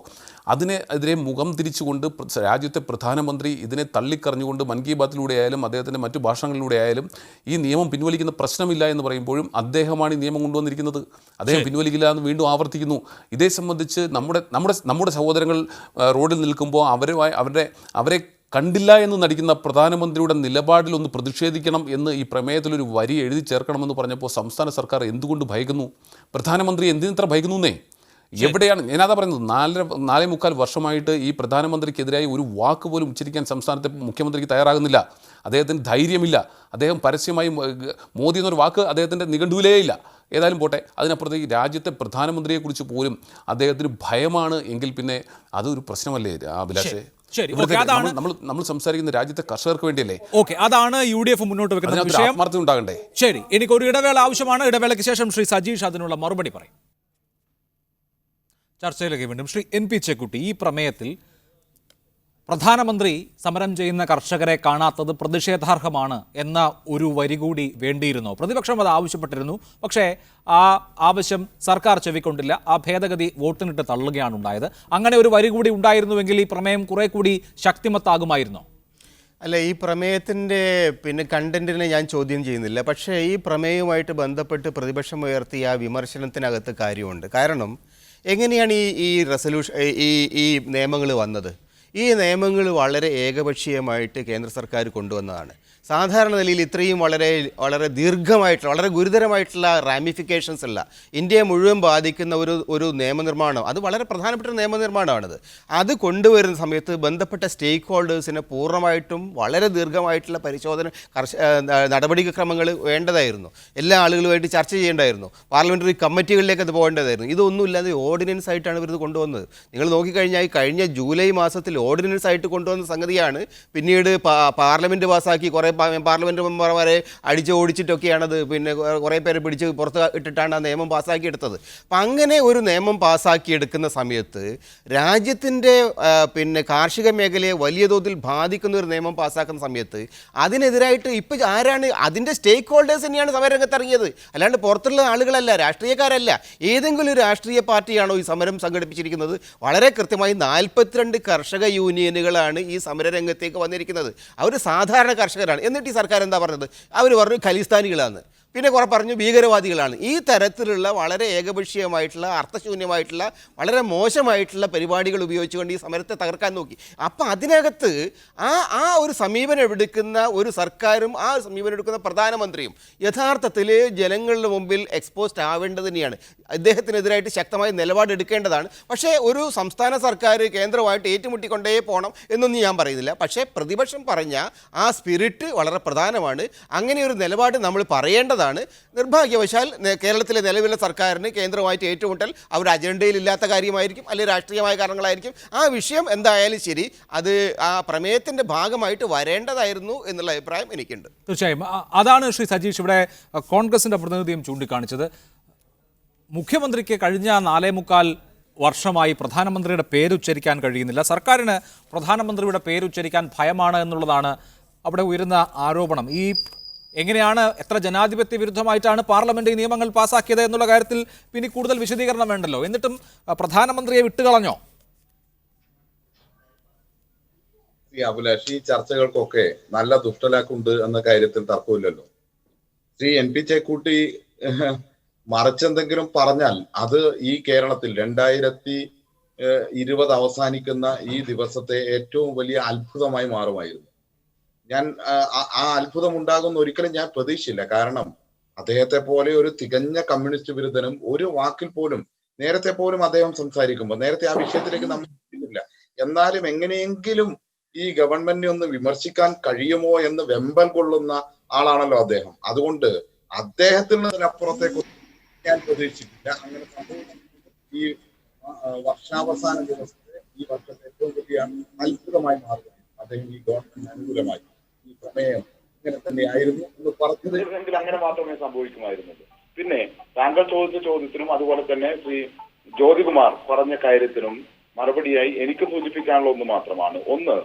അതിനെതിരെ മുഖം തിരിച്ചുകൊണ്ട് രാജ്യത്തെ പ്രധാനമന്ത്രി ഇതിനെ തള്ളിക്കറിഞ്ഞുകൊണ്ട് മൻ കി ബാത്തിലൂടെ ആയാലും അദ്ദേഹത്തിൻ്റെ മറ്റു ഭാഷണങ്ങളിലൂടെ ആയാലും ഈ നിയമം പിൻവലിക്കുന്ന പ്രശ്നമില്ല എന്ന് പറയുമ്പോഴും അദ്ദേഹമാണ് ഈ നിയമം കൊണ്ടുവന്നിരിക്കുന്നത്. അദ്ദേഹം പിൻവലിക്കില്ല എന്ന് വീണ്ടും ആവർത്തിക്കുന്നു. ഇതേ സംബന്ധിച്ച് നമ്മുടെ സഹോദരങ്ങൾ റോഡിൽ നിൽക്കുമ്പോൾ അവരെ കണ്ടില്ല എന്ന് നടിക്കുന്ന പ്രധാനമന്ത്രിയുടെ നിലപാടിലൊന്ന് പ്രതിഷേധിക്കണം എന്ന് ഈ പ്രമേയത്തിലൊരു വരി എഴുതി ചേർക്കണമെന്ന് പറഞ്ഞപ്പോൾ സംസ്ഥാന സർക്കാർ എന്തുകൊണ്ട് ഭയക്കുന്നു? പ്രധാനമന്ത്രി എന്തിനിത്ര ഭയക്കുന്നേ? എവിടെയാണ്? ഞാനതാ പറയുന്നത്, 4.25 വർഷമായിട്ട് ഈ പ്രധാനമന്ത്രിക്കെതിരായി ഒരു വാക്ക് പോലും ഉച്ചരിക്കാൻ സംസ്ഥാനത്തെ മുഖ്യമന്ത്രിക്ക് തയ്യാറാകുന്നില്ല. അദ്ദേഹത്തിന് ധൈര്യമില്ല. അദ്ദേഹം പരസ്യമായി മോദി എന്നൊരു വാക്ക് അദ്ദേഹത്തിൻ്റെ നിഘണ്ടുവിലേ ഇല്ല. ഏതായാലും പോട്ടെ, അതിനപ്പുറത്തേക്ക് രാജ്യത്തെ പ്രധാനമന്ത്രിയെക്കുറിച്ച് പോലും അദ്ദേഹത്തിന് ഭയമാണ് എങ്കിൽ പിന്നെ അതൊരു പ്രശ്നമല്ലേ അഭിലാഷേ? ശരി, നമ്മൾ സംസാരിക്കുന്ന രാജ്യത്തെ കർഷകർക്ക് വേണ്ടിയല്ലേ? ഓക്കെ, അതാണ് UDF മുന്നോട്ട് വെക്കുന്ന വിഷയം. ആത്മാർത്ഥത ഉണ്ടാകണ്ടേ? ശരി, എനിക്കൊരു ഇടവേള ആവശ്യമാണ്. ഇടവേളയ്ക്ക് ശേഷം ശ്രീ സജീഷ് അതിനുള്ള മറുപടി പറയും. ചർച്ചയിലേക്ക് വീണ്ടും. ശ്രീ NP ചെക്കുട്ടി, ഈ പ്രമേയത്തിൽ പ്രധാനമന്ത്രി സമരം ചെയ്യുന്ന കർഷകരെ കാണാത്തത് പ്രതിഷേധാർഹമാണ് എന്ന ഒരു വരി കൂടി വേണ്ടിയിരുന്നോ? പ്രതിപക്ഷം അത് ആവശ്യപ്പെട്ടിരുന്നു. പക്ഷേ ആ ആവശ്യം സർക്കാർ ചെവിക്കൊണ്ടില്ല. ആ ഭേദഗതി വോട്ടിനിട്ട് തള്ളുകയാണ് ഉണ്ടായത്. അങ്ങനെ ഒരു വരി കൂടി ഉണ്ടായിരുന്നുവെങ്കിൽ ഈ പ്രമേയം കുറെ കൂടി ശക്തിമത്താകുമായിരുന്നോ? അല്ല, ഈ പ്രമേയത്തിൻ്റെ കണ്ടന്റിനെ ഞാൻ ചോദ്യം ചെയ്യുന്നില്ല. പക്ഷേ ഈ പ്രമേയവുമായിട്ട് ബന്ധപ്പെട്ട് പ്രതിപക്ഷം ഉയർത്തിയ വിമർശനത്തിനകത്ത് കാര്യമുണ്ട്. കാരണം എങ്ങനെയാണ് ഈ റെസൊല്യൂഷൻ ഈ നിയമങ്ങൾ വന്നത്? ഈ നിയമങ്ങൾ വളരെ ഏകപക്ഷീയമായിട്ട് കേന്ദ്ര സർക്കാർ കൊണ്ടുവന്നതാണ്. സാധാരണ നിലയിൽ ഇത്രയും വളരെ ദീർഘമായിട്ടുള്ള, വളരെ ഗുരുതരമായിട്ടുള്ള റാമിഫിക്കേഷൻസ് ഉള്ള, ഇന്ത്യയെ മുഴുവൻ ബാധിക്കുന്ന ഒരു നിയമനിർമ്മാണം, അത് വളരെ പ്രധാനപ്പെട്ട നിയമനിർമ്മാണമാണിത്. അത് കൊണ്ടുവരുന്ന സമയത്ത് ബന്ധപ്പെട്ട സ്റ്റേക്ക് ഹോൾഡേഴ്സിന് പൂർണ്ണമായിട്ടും വളരെ ദീർഘമായിട്ടുള്ള പരിശോധന നടപടിക്രമങ്ങൾ വേണ്ടതായിരുന്നു. എല്ലാ ആളുകളുമായിട്ട് ചർച്ച ചെയ്യേണ്ടതായിരുന്നു. പാർലമെൻ്ററി കമ്മിറ്റികളിലേക്ക് അത് പോകേണ്ടതായിരുന്നു. ഇതൊന്നുമില്ലാതെ ഓർഡിനൻസ് ആയിട്ടാണ് ഇവർ കൊണ്ടുവന്നത്. നിങ്ങൾ നോക്കിക്കഴിഞ്ഞാൽ കഴിഞ്ഞ ജൂലൈ മാസത്തിൽ ഓർഡിനൻസ് ആയിട്ട് കൊണ്ടുവന്ന സംഗതിയാണ് പിന്നീട് പാർലമെൻറ്റ് പാസ്സാക്കി കുറേ പാർലമെൻറ്റ് മെമ്പർമാരെ ഓടിച്ചിട്ടൊക്കെയാണത് കുറേ പേരെ പിടിച്ച് പുറത്ത് ഇട്ടിട്ടാണ് ആ നിയമം പാസ്സാക്കിയെടുത്തത്. അപ്പം അങ്ങനെ ഒരു നിയമം പാസ്സാക്കിയെടുക്കുന്ന സമയത്ത് രാജ്യത്തിൻ്റെ കാർഷിക മേഖലയെ വലിയ തോതിൽ ബാധിക്കുന്ന ഒരു നിയമം പാസ്സാക്കുന്ന സമയത്ത് അതിനെതിരായിട്ട് ഇപ്പോൾ ആരാണ്? അതിൻ്റെ സ്റ്റേക്ക് ഹോൾഡേഴ്സ് തന്നെയാണ് സമരരംഗത്ത് ഇറങ്ങിയത്, അല്ലാണ്ട് പുറത്തുള്ള ആളുകളല്ല, രാഷ്ട്രീയക്കാരല്ല. ഏതെങ്കിലും ഒരു രാഷ്ട്രീയ പാർട്ടിയാണോ ഈ സമരം സംഘടിപ്പിച്ചിരിക്കുന്നത്? വളരെ കൃത്യമായി 42 കർഷക യൂണിയനുകളാണ് ഈ സമരരംഗത്തേക്ക് വന്നിരിക്കുന്നത്. അവർ സാധാരണ കർഷകരാണ്. എന്നിട്ട് ഈ സർക്കാർ എന്താ പറഞ്ഞത്? അവർ പറഞ്ഞു ഖലിസ്ഥാനികളാണ്, പിന്നെ കുറെ പറഞ്ഞു ഭീകരവാദികളാണ്. ഈ തരത്തിലുള്ള വളരെ ഏകപക്ഷീയമായിട്ടുള്ള, അർത്ഥശൂന്യമായിട്ടുള്ള, വളരെ മോശമായിട്ടുള്ള പരിപാടികൾ ഉപയോഗിച്ചുകൊണ്ട് ഈ സമരത്തെ തകർക്കാൻ നോക്കി. അപ്പം അതിനകത്ത് ആ ഒരു സമീപനം എടുക്കുന്ന ഒരു സർക്കാരും ആ സമീപനം എടുക്കുന്ന പ്രധാനമന്ത്രിയും യഥാർത്ഥത്തിൽ ജനങ്ങളുടെ മുമ്പിൽ എക്സ്പോസ്ഡ് ആവേണ്ടത് തന്നെയാണ്. ഇദ്ദേഹത്തിനെതിരായിട്ട് ശക്തമായ നിലപാടെടുക്കേണ്ടതാണ്. പക്ഷേ ഒരു സംസ്ഥാന സർക്കാർ കേന്ദ്രമായിട്ട് ഏറ്റുമുട്ടിക്കൊണ്ടേ പോകണം എന്നൊന്നും ഞാൻ പറയുന്നില്ല. പക്ഷേ പ്രതിപക്ഷം പറഞ്ഞ ആ സ്പിരിറ്റ് വളരെ പ്രധാനമാണ്. അങ്ങനെ ഒരു നിലപാട് നമ്മൾ പറയേണ്ടതാണ്. നിർഭാഗ്യവശാൽ കേരളത്തിലെ നിലവിലെ സർക്കാരിന് കേന്ദ്രമായിട്ട് ഏറ്റുമുട്ടൽ അവരുടെ അജണ്ടയിൽ ഇല്ലാത്ത കാര്യമായിരിക്കും, അല്ലെങ്കിൽ രാഷ്ട്രീയമായ കാരണങ്ങളായിരിക്കും. ആ വിഷയം എന്തായാലും ശരി, അത് ആ പ്രമേയത്തിൻ്റെ ഭാഗമായിട്ട് വരേണ്ടതായിരുന്നു എന്നുള്ള അഭിപ്രായം എനിക്കുണ്ട്. തീർച്ചയായും അതാണ് ശ്രീ സജീഷ് ഇവിടെ കോൺഗ്രസിൻ്റെ പ്രതിനിധിയും ചൂണ്ടിക്കാണിച്ചത്. മുഖ്യമന്ത്രിക്ക് കഴിഞ്ഞ 4.25 വർഷമായി പ്രധാനമന്ത്രിയുടെ പേരുച്ചരിക്കാൻ കഴിയുന്നില്ല. സർക്കാരിന് പ്രധാനമന്ത്രിയുടെ പേരുച്ചരിക്കാൻ ഭയമാണ് എന്നുള്ളതാണ് അവിടെ ഉയരുന്ന ആരോപണം. എങ്ങനെയാണ്, എത്ര ജനാധിപത്യ വിരുദ്ധമായിട്ടാണ് പാർലമെന്റ് ഈ നിയമങ്ങൾ പാസ്സാക്കിയത് എന്നുള്ള കാര്യത്തിൽ പിന്നെ കൂടുതൽ വിശദീകരണം വേണ്ടല്ലോ. എന്നിട്ടും പ്രധാനമന്ത്രിയെ വിട്ടുകളഞ്ഞോ? അഭിലാഷ്, ഈ ചർച്ചകൾക്കൊക്കെ നല്ല ദുഷ്ടലാക്കുണ്ട് എന്ന കാര്യത്തിൽ തർക്കമില്ലല്ലോ. ശ്രീ NP ചെക്കുട്ടി മറിച്ചെന്തെങ്കിലും പറഞ്ഞാൽ അത് ഈ കേരളത്തിൽ 2020 അവസാനിക്കുന്ന ഈ ദിവസത്തെ ഏറ്റവും വലിയ അത്ഭുതമായി മാറുമായിരുന്നു. ഞാൻ ആ അത്ഭുതം ഉണ്ടാകുന്ന ഒരിക്കലും ഞാൻ പ്രതീക്ഷിച്ചില്ല. കാരണം അദ്ദേഹത്തെ പോലെ ഒരു തികഞ്ഞ കമ്മ്യൂണിസ്റ്റ് വിരുദ്ധനും ഒരു വാക്കിൽ പോലും നേരത്തെ പോലും അദ്ദേഹം സംസാരിക്കുമ്പോൾ നേരത്തെ ആ വിഷയത്തിലേക്ക് നമ്മൾ ഇല്ല, എന്നാലും എങ്ങനെയെങ്കിലും ഈ ഗവൺമെന്റിനെ ഒന്ന് വിമർശിക്കാൻ കഴിയുമോ എന്ന് വെമ്പൽ കൊള്ളുന്ന ആളാണല്ലോ അദ്ദേഹം. അതുകൊണ്ട് അദ്ദേഹത്തിനപ്പുറത്തേക്ക് ഞാൻ പ്രതീക്ഷിച്ചില്ല. അങ്ങനെ സംഭവിക്കുന്നത് ഈ വർഷാവസാന ദിവസത്തെ ഈ വർഷത്തെ ഏറ്റവും വലിയ അത്ഭുതമായി മാറുക അദ്ദേഹം ഈ ഗവൺമെന്റിന് അനുകൂലമായി ഈ പ്രമേയം ഇങ്ങനെ തന്നെയായിരുന്നു എന്ന് പറഞ്ഞത് അങ്ങനെ മാത്രമേ സംഭവിക്കുമായിരുന്നുള്ളൂ. പിന്നെ താങ്കൾ ചോദിച്ച ചോദ്യത്തിനും അതുപോലെ തന്നെ ശ്രീ ജ്യോതികുമാർ പറഞ്ഞ കാര്യത്തിനും മറുപടിയായി എനിക്ക് സൂചിപ്പിക്കാനുള്ള ഒന്ന് മാത്രമാണ്. ഒന്ന്,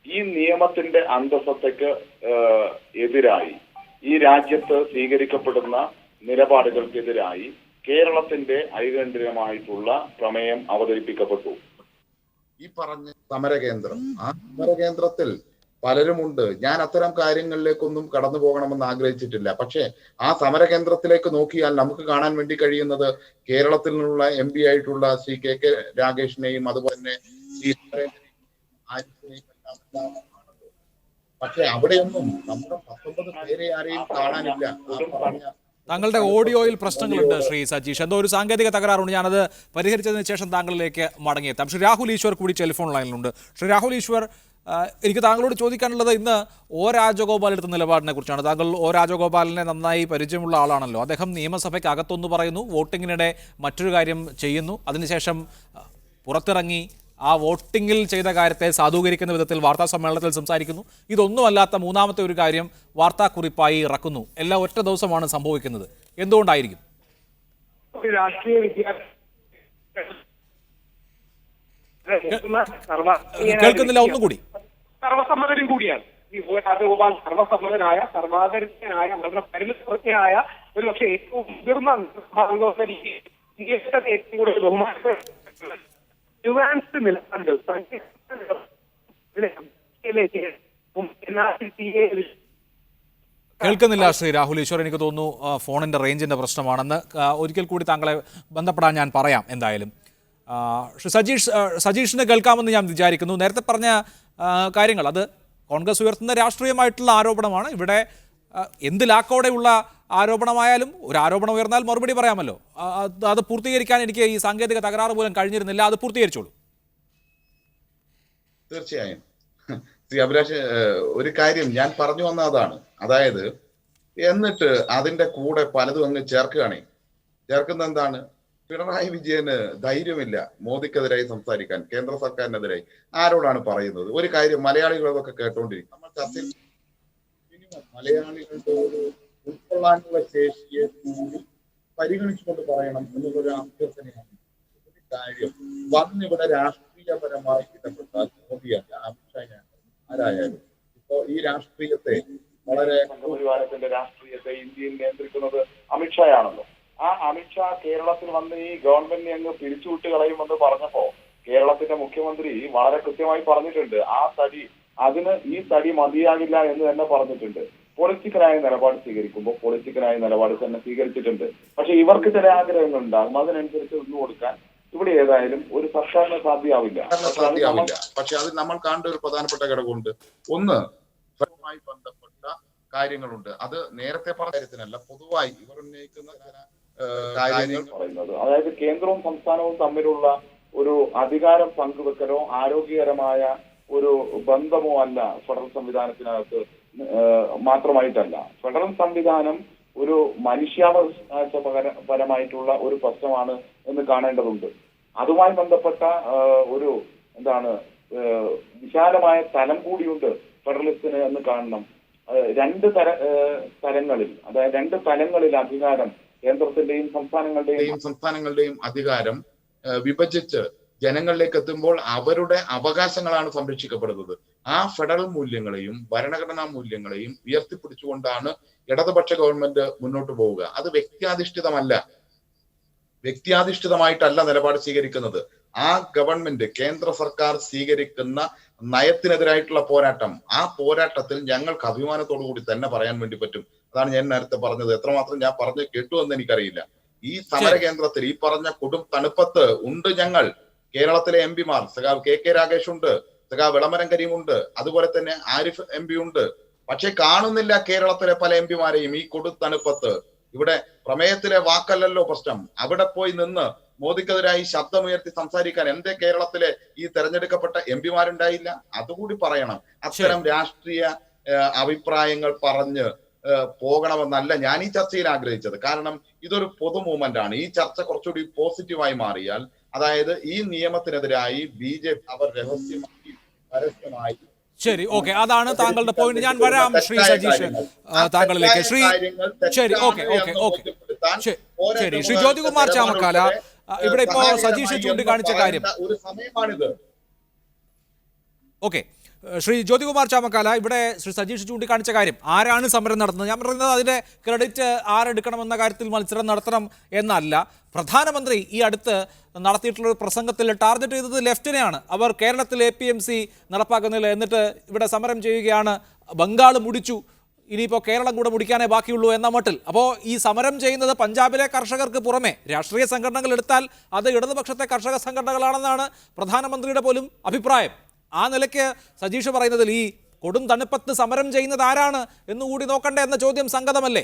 ഈ നിയമത്തിന്റെ അന്തസത്തയ്ക്ക് എതിരായി ഈ രാജ്യത്ത് സ്വീകരിക്കപ്പെടുന്ന നിലപാടുകൾക്കെതിരായി കേരളത്തിന്റെ ഐകകണ്ഠ്യമായിട്ടുള്ള പ്രമേയം അവതരിപ്പിക്കപ്പെട്ടു. ഈ പറഞ്ഞ സമരകേന്ദ്രം, ആ സമരകേന്ദ്രത്തിൽ പലരുമുണ്ട്. ഞാൻ അത്തരം കാര്യങ്ങളിലേക്കൊന്നും കടന്നു പോകണമെന്ന് ആഗ്രഹിച്ചിട്ടില്ല. പക്ഷേ ആ സമരകേന്ദ്രത്തിലേക്ക് നോക്കിയാൽ നമുക്ക് കാണാൻ വേണ്ടി കഴിയുന്നത് കേരളത്തിൽ നിന്നുള്ള MP ആയിട്ടുള്ള ശ്രീ KK രാഗേഷിനെയും അതുപോലെ തന്നെ ശ്രീ ആരിഫിനെയും എല്ലാം. പക്ഷെ അവിടെയൊന്നും നമ്മുടെ 19 പേരെ ആരെയും കാണാനില്ല. താങ്കളുടെ ഓഡിയോയിൽ പ്രശ്നങ്ങളുണ്ട് ശ്രീ സജീഷ്, എന്തോ ഒരു സാങ്കേതിക തകരാറുണ്ട്. ഞാനത് പരിഹരിച്ചതിന് ശേഷം താങ്കളിലേക്ക് മടങ്ങിയെത്താം. ശ്രീ രാഹുൽ ഈശ്വർ കൂടി ടെലിഫോൺ ലൈനിലുണ്ട്. ശ്രീ രാഹുൽ ഈശ്വർ, എനിക്ക് താങ്കളോട് ചോദിക്കാനുള്ളത് ഇന്ന് രാജഗോപാൽ എടുത്ത നിലപാടിനെ കുറിച്ചാണ്. താങ്കൾ രാജഗോപാലിനെ നന്നായി പരിചയമുള്ള ആളാണല്ലോ. അദ്ദേഹം നിയമസഭയ്ക്ക് അകത്തൊന്ന് പറയുന്നു, വോട്ടിങ്ങിനിടെ മറ്റൊരു കാര്യം ചെയ്യുന്നു, അതിനുശേഷം പുറത്തിറങ്ങി ആ വോട്ടിങ്ങിൽ ചെയ്ത കാര്യത്തെ സാധൂകരിക്കുന്ന വിധത്തിൽ വാർത്താ സമ്മേളനത്തിൽ സംസാരിക്കുന്നു. ഇതൊന്നുമല്ലാത്ത മൂന്നാമത്തെ ഒരു കാര്യം വാർത്താക്കുറിപ്പായി ഇറക്കുന്നു. എല്ലാം ഒറ്റ ദിവസമാണ് സംഭവിക്കുന്നത്. എന്തുകൊണ്ടായിരിക്കും? രാഷ്ട്രീയ വിദ്യാർത്ഥി കേൾക്കുന്നില്ല, ഒന്നുകൂടി. സർവസമ്മതനും കൂടിയാണ് ഈ രാജഗോപാൽ. സർവസമ്മതനായ, സർവാദരണീയനായ, വളരെ പരിമിതനായ, ഒരു പക്ഷേ ഏറ്റവും മുതിർന്ന ഏറ്റവും കൂടുതൽ ബഹുമാനപ്പെട്ട നിലപാടുകൾ കേൾക്കുന്നില്ല ശ്രീ രാഹുൽ ഈശ്വർ. എനിക്ക് തോന്നുന്നു ഫോണിന്റെ റേഞ്ചിന്റെ പ്രശ്നമാണെന്ന്. ഒരിക്കൽ കൂടി താങ്കളെ ബന്ധപ്പെടാൻ ഞാൻ പറയാം. എന്തായാലും ശ്രീ സജീഷിന് കേൾക്കാമെന്ന് ഞാൻ വിചാരിക്കുന്നു. നേരത്തെ പറഞ്ഞ കാര്യങ്ങൾ അത് കോൺഗ്രസ് ഉയർത്തുന്ന രാഷ്ട്രീയമായിട്ടുള്ള ആരോപണമാണ്. ഇവിടെ എന്ത് ലാക്കോടെയുള്ള ആരോപണമായാലും ഒരു ആരോപണം ഉയർന്നാൽ മറുപടി പറയാമല്ലോ. അത് പൂർത്തീകരിക്കാൻ എനിക്ക് ഈ സാങ്കേതിക തകരാറ് പോലും കഴിഞ്ഞിരുന്നില്ല. അത് പൂർത്തീകരിച്ചോളൂ. തീർച്ചയായും ശ്രീ അഭിലാഷ്, ഒരു കാര്യം ഞാൻ പറഞ്ഞു വന്ന അതാണ്. അതായത് എന്നിട്ട് അതിന്റെ കൂടെ പലതും അങ്ങ് ചേർക്കുന്ന എന്താണ്? പിണറായി വിജയന് ധൈര്യമില്ല മോദിക്കെതിരായി സംസാരിക്കാൻ, കേന്ദ്ര സർക്കാരിനെതിരായി. ആരോടാണ് പറയുന്നത്? ഒരു കാര്യം മലയാളികളൊക്കെ കേട്ടോണ്ടിരിക്കും. നമ്മൾ ചർച്ചയിൽ മലയാളികളുടെ ഒരു ഉൾക്കൊള്ളാനുള്ള ശേഷിയെ കൂടി പരിഗണിച്ചുകൊണ്ട് പറയണം എന്നുള്ളൊരു അഭ്യർത്ഥനയാണ്. ഒരു കാര്യം വന്നിവിടെ രാഷ്ട്രീയപരമായി ഇടപെട്ടാൽ മോദിയല്ല, അമിത്ഷായാണ്, ആരായാലും. ഇപ്പോ ഈ രാഷ്ട്രീയത്തെ വളരെ സംഘപരിവാരത്തിന്റെ രാഷ്ട്രീയത്തെ ഇന്ത്യയിൽ നിയന്ത്രിക്കുന്നത് അമിത്ഷായാണല്ലോ. ആ അമിത്ഷാ കേരളത്തിൽ വന്ന് ഈ ഗവൺമെന്റിനെ അങ്ങ് പിരിച്ചുവിട്ട് കളയുമെന്ന് പറഞ്ഞപ്പോ കേരളത്തിന്റെ മുഖ്യമന്ത്രി വളരെ കൃത്യമായി പറഞ്ഞിട്ടുണ്ട്, ഈ തടി മതിയാകില്ല എന്ന് തന്നെ പറഞ്ഞിട്ടുണ്ട്. പൊളിറ്റിക്കലായ നിലപാട് സ്വീകരിക്കുമ്പോൾ പൊളിറ്റിക്കലായ നിലപാട് തന്നെ സ്വീകരിച്ചിട്ടുണ്ട്. പക്ഷെ ഇവർക്ക് ചില ആഗ്രഹങ്ങൾ ഉണ്ടാകും, അതിനനുസരിച്ച് ഒന്നു കൊടുക്കാൻ ഇവിടെ ഏതായാലും ഒരു സർക്കാരിന് സാധ്യമാവില്ല. പക്ഷെ അത് നമ്മൾ കാണേണ്ട ഒരു പ്രധാനപ്പെട്ട ഘടകമുണ്ട്. ഒന്ന്, ഫലവുമായി ബന്ധപ്പെട്ട കാര്യങ്ങളുണ്ട്. അത് നേരത്തെ പറഞ്ഞ കാര്യത്തിനല്ല, പൊതുവായി ഇവർ ഉന്നയിക്കുന്ന കാര്യങ്ങൾ പറയുന്നത്. അതായത് കേന്ദ്രവും സംസ്ഥാനവും തമ്മിലുള്ള ഒരു അധികാരം പങ്കുവെക്കലോ ആരോഗ്യകരമായ ഒരു ബന്ധമോ അല്ല ഫെഡറൽ സംവിധാനത്തിനകത്ത് മാത്രമായിട്ടല്ല. ഫെഡറൽ സംവിധാനം ഒരു മനുഷ്യാവകാശപരമായിട്ടുള്ള ഒരു പ്രശ്നമാണ് എന്ന് കാണേണ്ടതുണ്ട്. അതുമായി ബന്ധപ്പെട്ട ഒരു വിശാലമായ തലം കൂടിയുണ്ട് ഫെഡറലിസ്റ്റിന് എന്ന് കാണണം. രണ്ട് തലങ്ങളിൽ, അതായത് രണ്ട് തലങ്ങളിൽ അധികാരം, കേന്ദ്രത്തിന്റെയും സംസ്ഥാനങ്ങളുടെയും അധികാരം വിഭജിച്ച് ജനങ്ങളിലേക്ക് എത്തുമ്പോൾ അവരുടെ അവകാശങ്ങളാണ് സംരക്ഷിക്കപ്പെടുന്നത്. ആ ഫെഡറൽ മൂല്യങ്ങളെയും ഭരണഘടനാ മൂല്യങ്ങളെയും ഉയർത്തിപ്പിടിച്ചുകൊണ്ടാണ് ഇടതുപക്ഷ ഗവൺമെന്റ് മുന്നോട്ട് പോവുക. അത് വ്യക്തിയാധിഷ്ഠിതമായിട്ടല്ല നിലപാട് സ്വീകരിക്കുന്നത്. ആ ഗവൺമെന്റ്, കേന്ദ്ര സർക്കാർ സ്വീകരിക്കുന്ന നയത്തിനെതിരായിട്ടുള്ള പോരാട്ടം, ആ പോരാട്ടത്തിൽ ഞങ്ങൾക്ക് അഭിമാനത്തോടു കൂടി തന്നെ പറയാൻ വേണ്ടി പറ്റും. അതാണ് ഞാൻ നേരത്തെ പറഞ്ഞത്. എത്രമാത്രം ഞാൻ പറഞ്ഞു കേട്ടു എന്ന് എനിക്കറിയില്ല. ഈ സമരകേന്ദ്രത്തിൽ ഈ പറഞ്ഞ കൊടും തണുപ്പത്ത് ഉണ്ട് ഞങ്ങൾ. കേരളത്തിലെ MP-മാർ സഖാവ് KK രാഗേഷ് ഉണ്ട്, സഖാവ് വിളംബരം കരീം ഉണ്ട്, അതുപോലെ തന്നെ ആരിഫ് MP ഉണ്ട്. പക്ഷെ കാണുന്നില്ല കേരളത്തിലെ പല MP-മാരെയും ഈ കൊടും തണുപ്പത്ത്. ഇവിടെ പ്രമേയത്തിലെ വാക്കല്ലല്ലോ പ്രശ്നം. അവിടെ പോയി നിന്ന് മോദിക്കെതിരായി ശബ്ദമുയർത്തി സംസാരിക്കാൻ എന്തേ കേരളത്തിലെ ഈ തെരഞ്ഞെടുക്കപ്പെട്ട MP-മാരുണ്ടായില്ല? അതുകൂടി പറയണം. അത്തരം രാഷ്ട്രീയ അഭിപ്രായങ്ങൾ പറഞ്ഞ് പോകണമെന്നല്ല ഞാൻ ഈ ചർച്ചയിൽ ആഗ്രഹിച്ചത്. കാരണം ഇതൊരു പൊതു മൂവ്മെന്റ് ആണ്. ഈ ചർച്ച കുറച്ചുകൂടി പോസിറ്റീവായി മാറിയാൽ, അതായത് ഈ നിയമത്തിനെതിരായി BJP അവർ രഹസ്യമായി പരസ്യമായി. ശരി, ഓക്കെ, അതാണ് താങ്കളുടെ പോയിന്റ്. ഞാൻ വരാം ശ്രീ സജീഷ് താങ്കളിലേക്ക്. ശരി, ശ്രീ ജ്യോതികുമാർ ചാമക്കാല, ഇവിടെ ഇപ്പോ സജീഷ് ചൂണ്ടിക്കാണിച്ച കാര്യം, ഒരു സമയമാണിത്. ഓക്കെ, ശ്രീ ജ്യോതികുമാർ ചാമക്കാല, ഇവിടെ ശ്രീ സജീഷ് ചൂണ്ടിക്കാണിച്ച കാര്യം, ആരാണ് സമരം നടത്തുന്നത്? ഞാൻ പറയുന്നത് അതിൻ്റെ ക്രെഡിറ്റ് ആരെടുക്കണമെന്ന കാര്യത്തിൽ മത്സരം നടത്തണം എന്നല്ല. പ്രധാനമന്ത്രി ഈ അടുത്ത് നടത്തിയിട്ടുള്ള ഒരു പ്രസംഗത്തിൽ ടാർഗറ്റ് ചെയ്തത് ലെഫ്റ്റിനെയാണ്. അവർ കേരളത്തിൽ APMC നടപ്പാക്കുന്നില്ല, എന്നിട്ട് ഇവിടെ സമരം ചെയ്യുകയാണ്, ബംഗാൾ മുടിച്ചു, ഇനിയിപ്പോൾ കേരളം കൂടെ മുടിക്കാനേ ബാക്കിയുള്ളൂ എന്ന മട്ടിൽ. അപ്പോൾ ഈ സമരം ചെയ്യുന്നത് പഞ്ചാബിലെ കർഷകർക്ക് പുറമെ രാഷ്ട്രീയ സംഘടനകൾ എടുത്താൽ അത് ഇടതുപക്ഷത്തെ കർഷക സംഘടനകളാണെന്നാണ് പ്രധാനമന്ത്രിയുടെ പോലും അഭിപ്രായം. ആ നിലയ്ക്ക് സജീഷ് പറയുന്നതിൽ ഈ കൊടും തണുപ്പത്ത് സമരം ചെയ്യുന്നത് ആരാണ് എന്നുകൂടി നോക്കണ്ടേ എന്ന ചോദ്യം സംഗതമല്ലേ?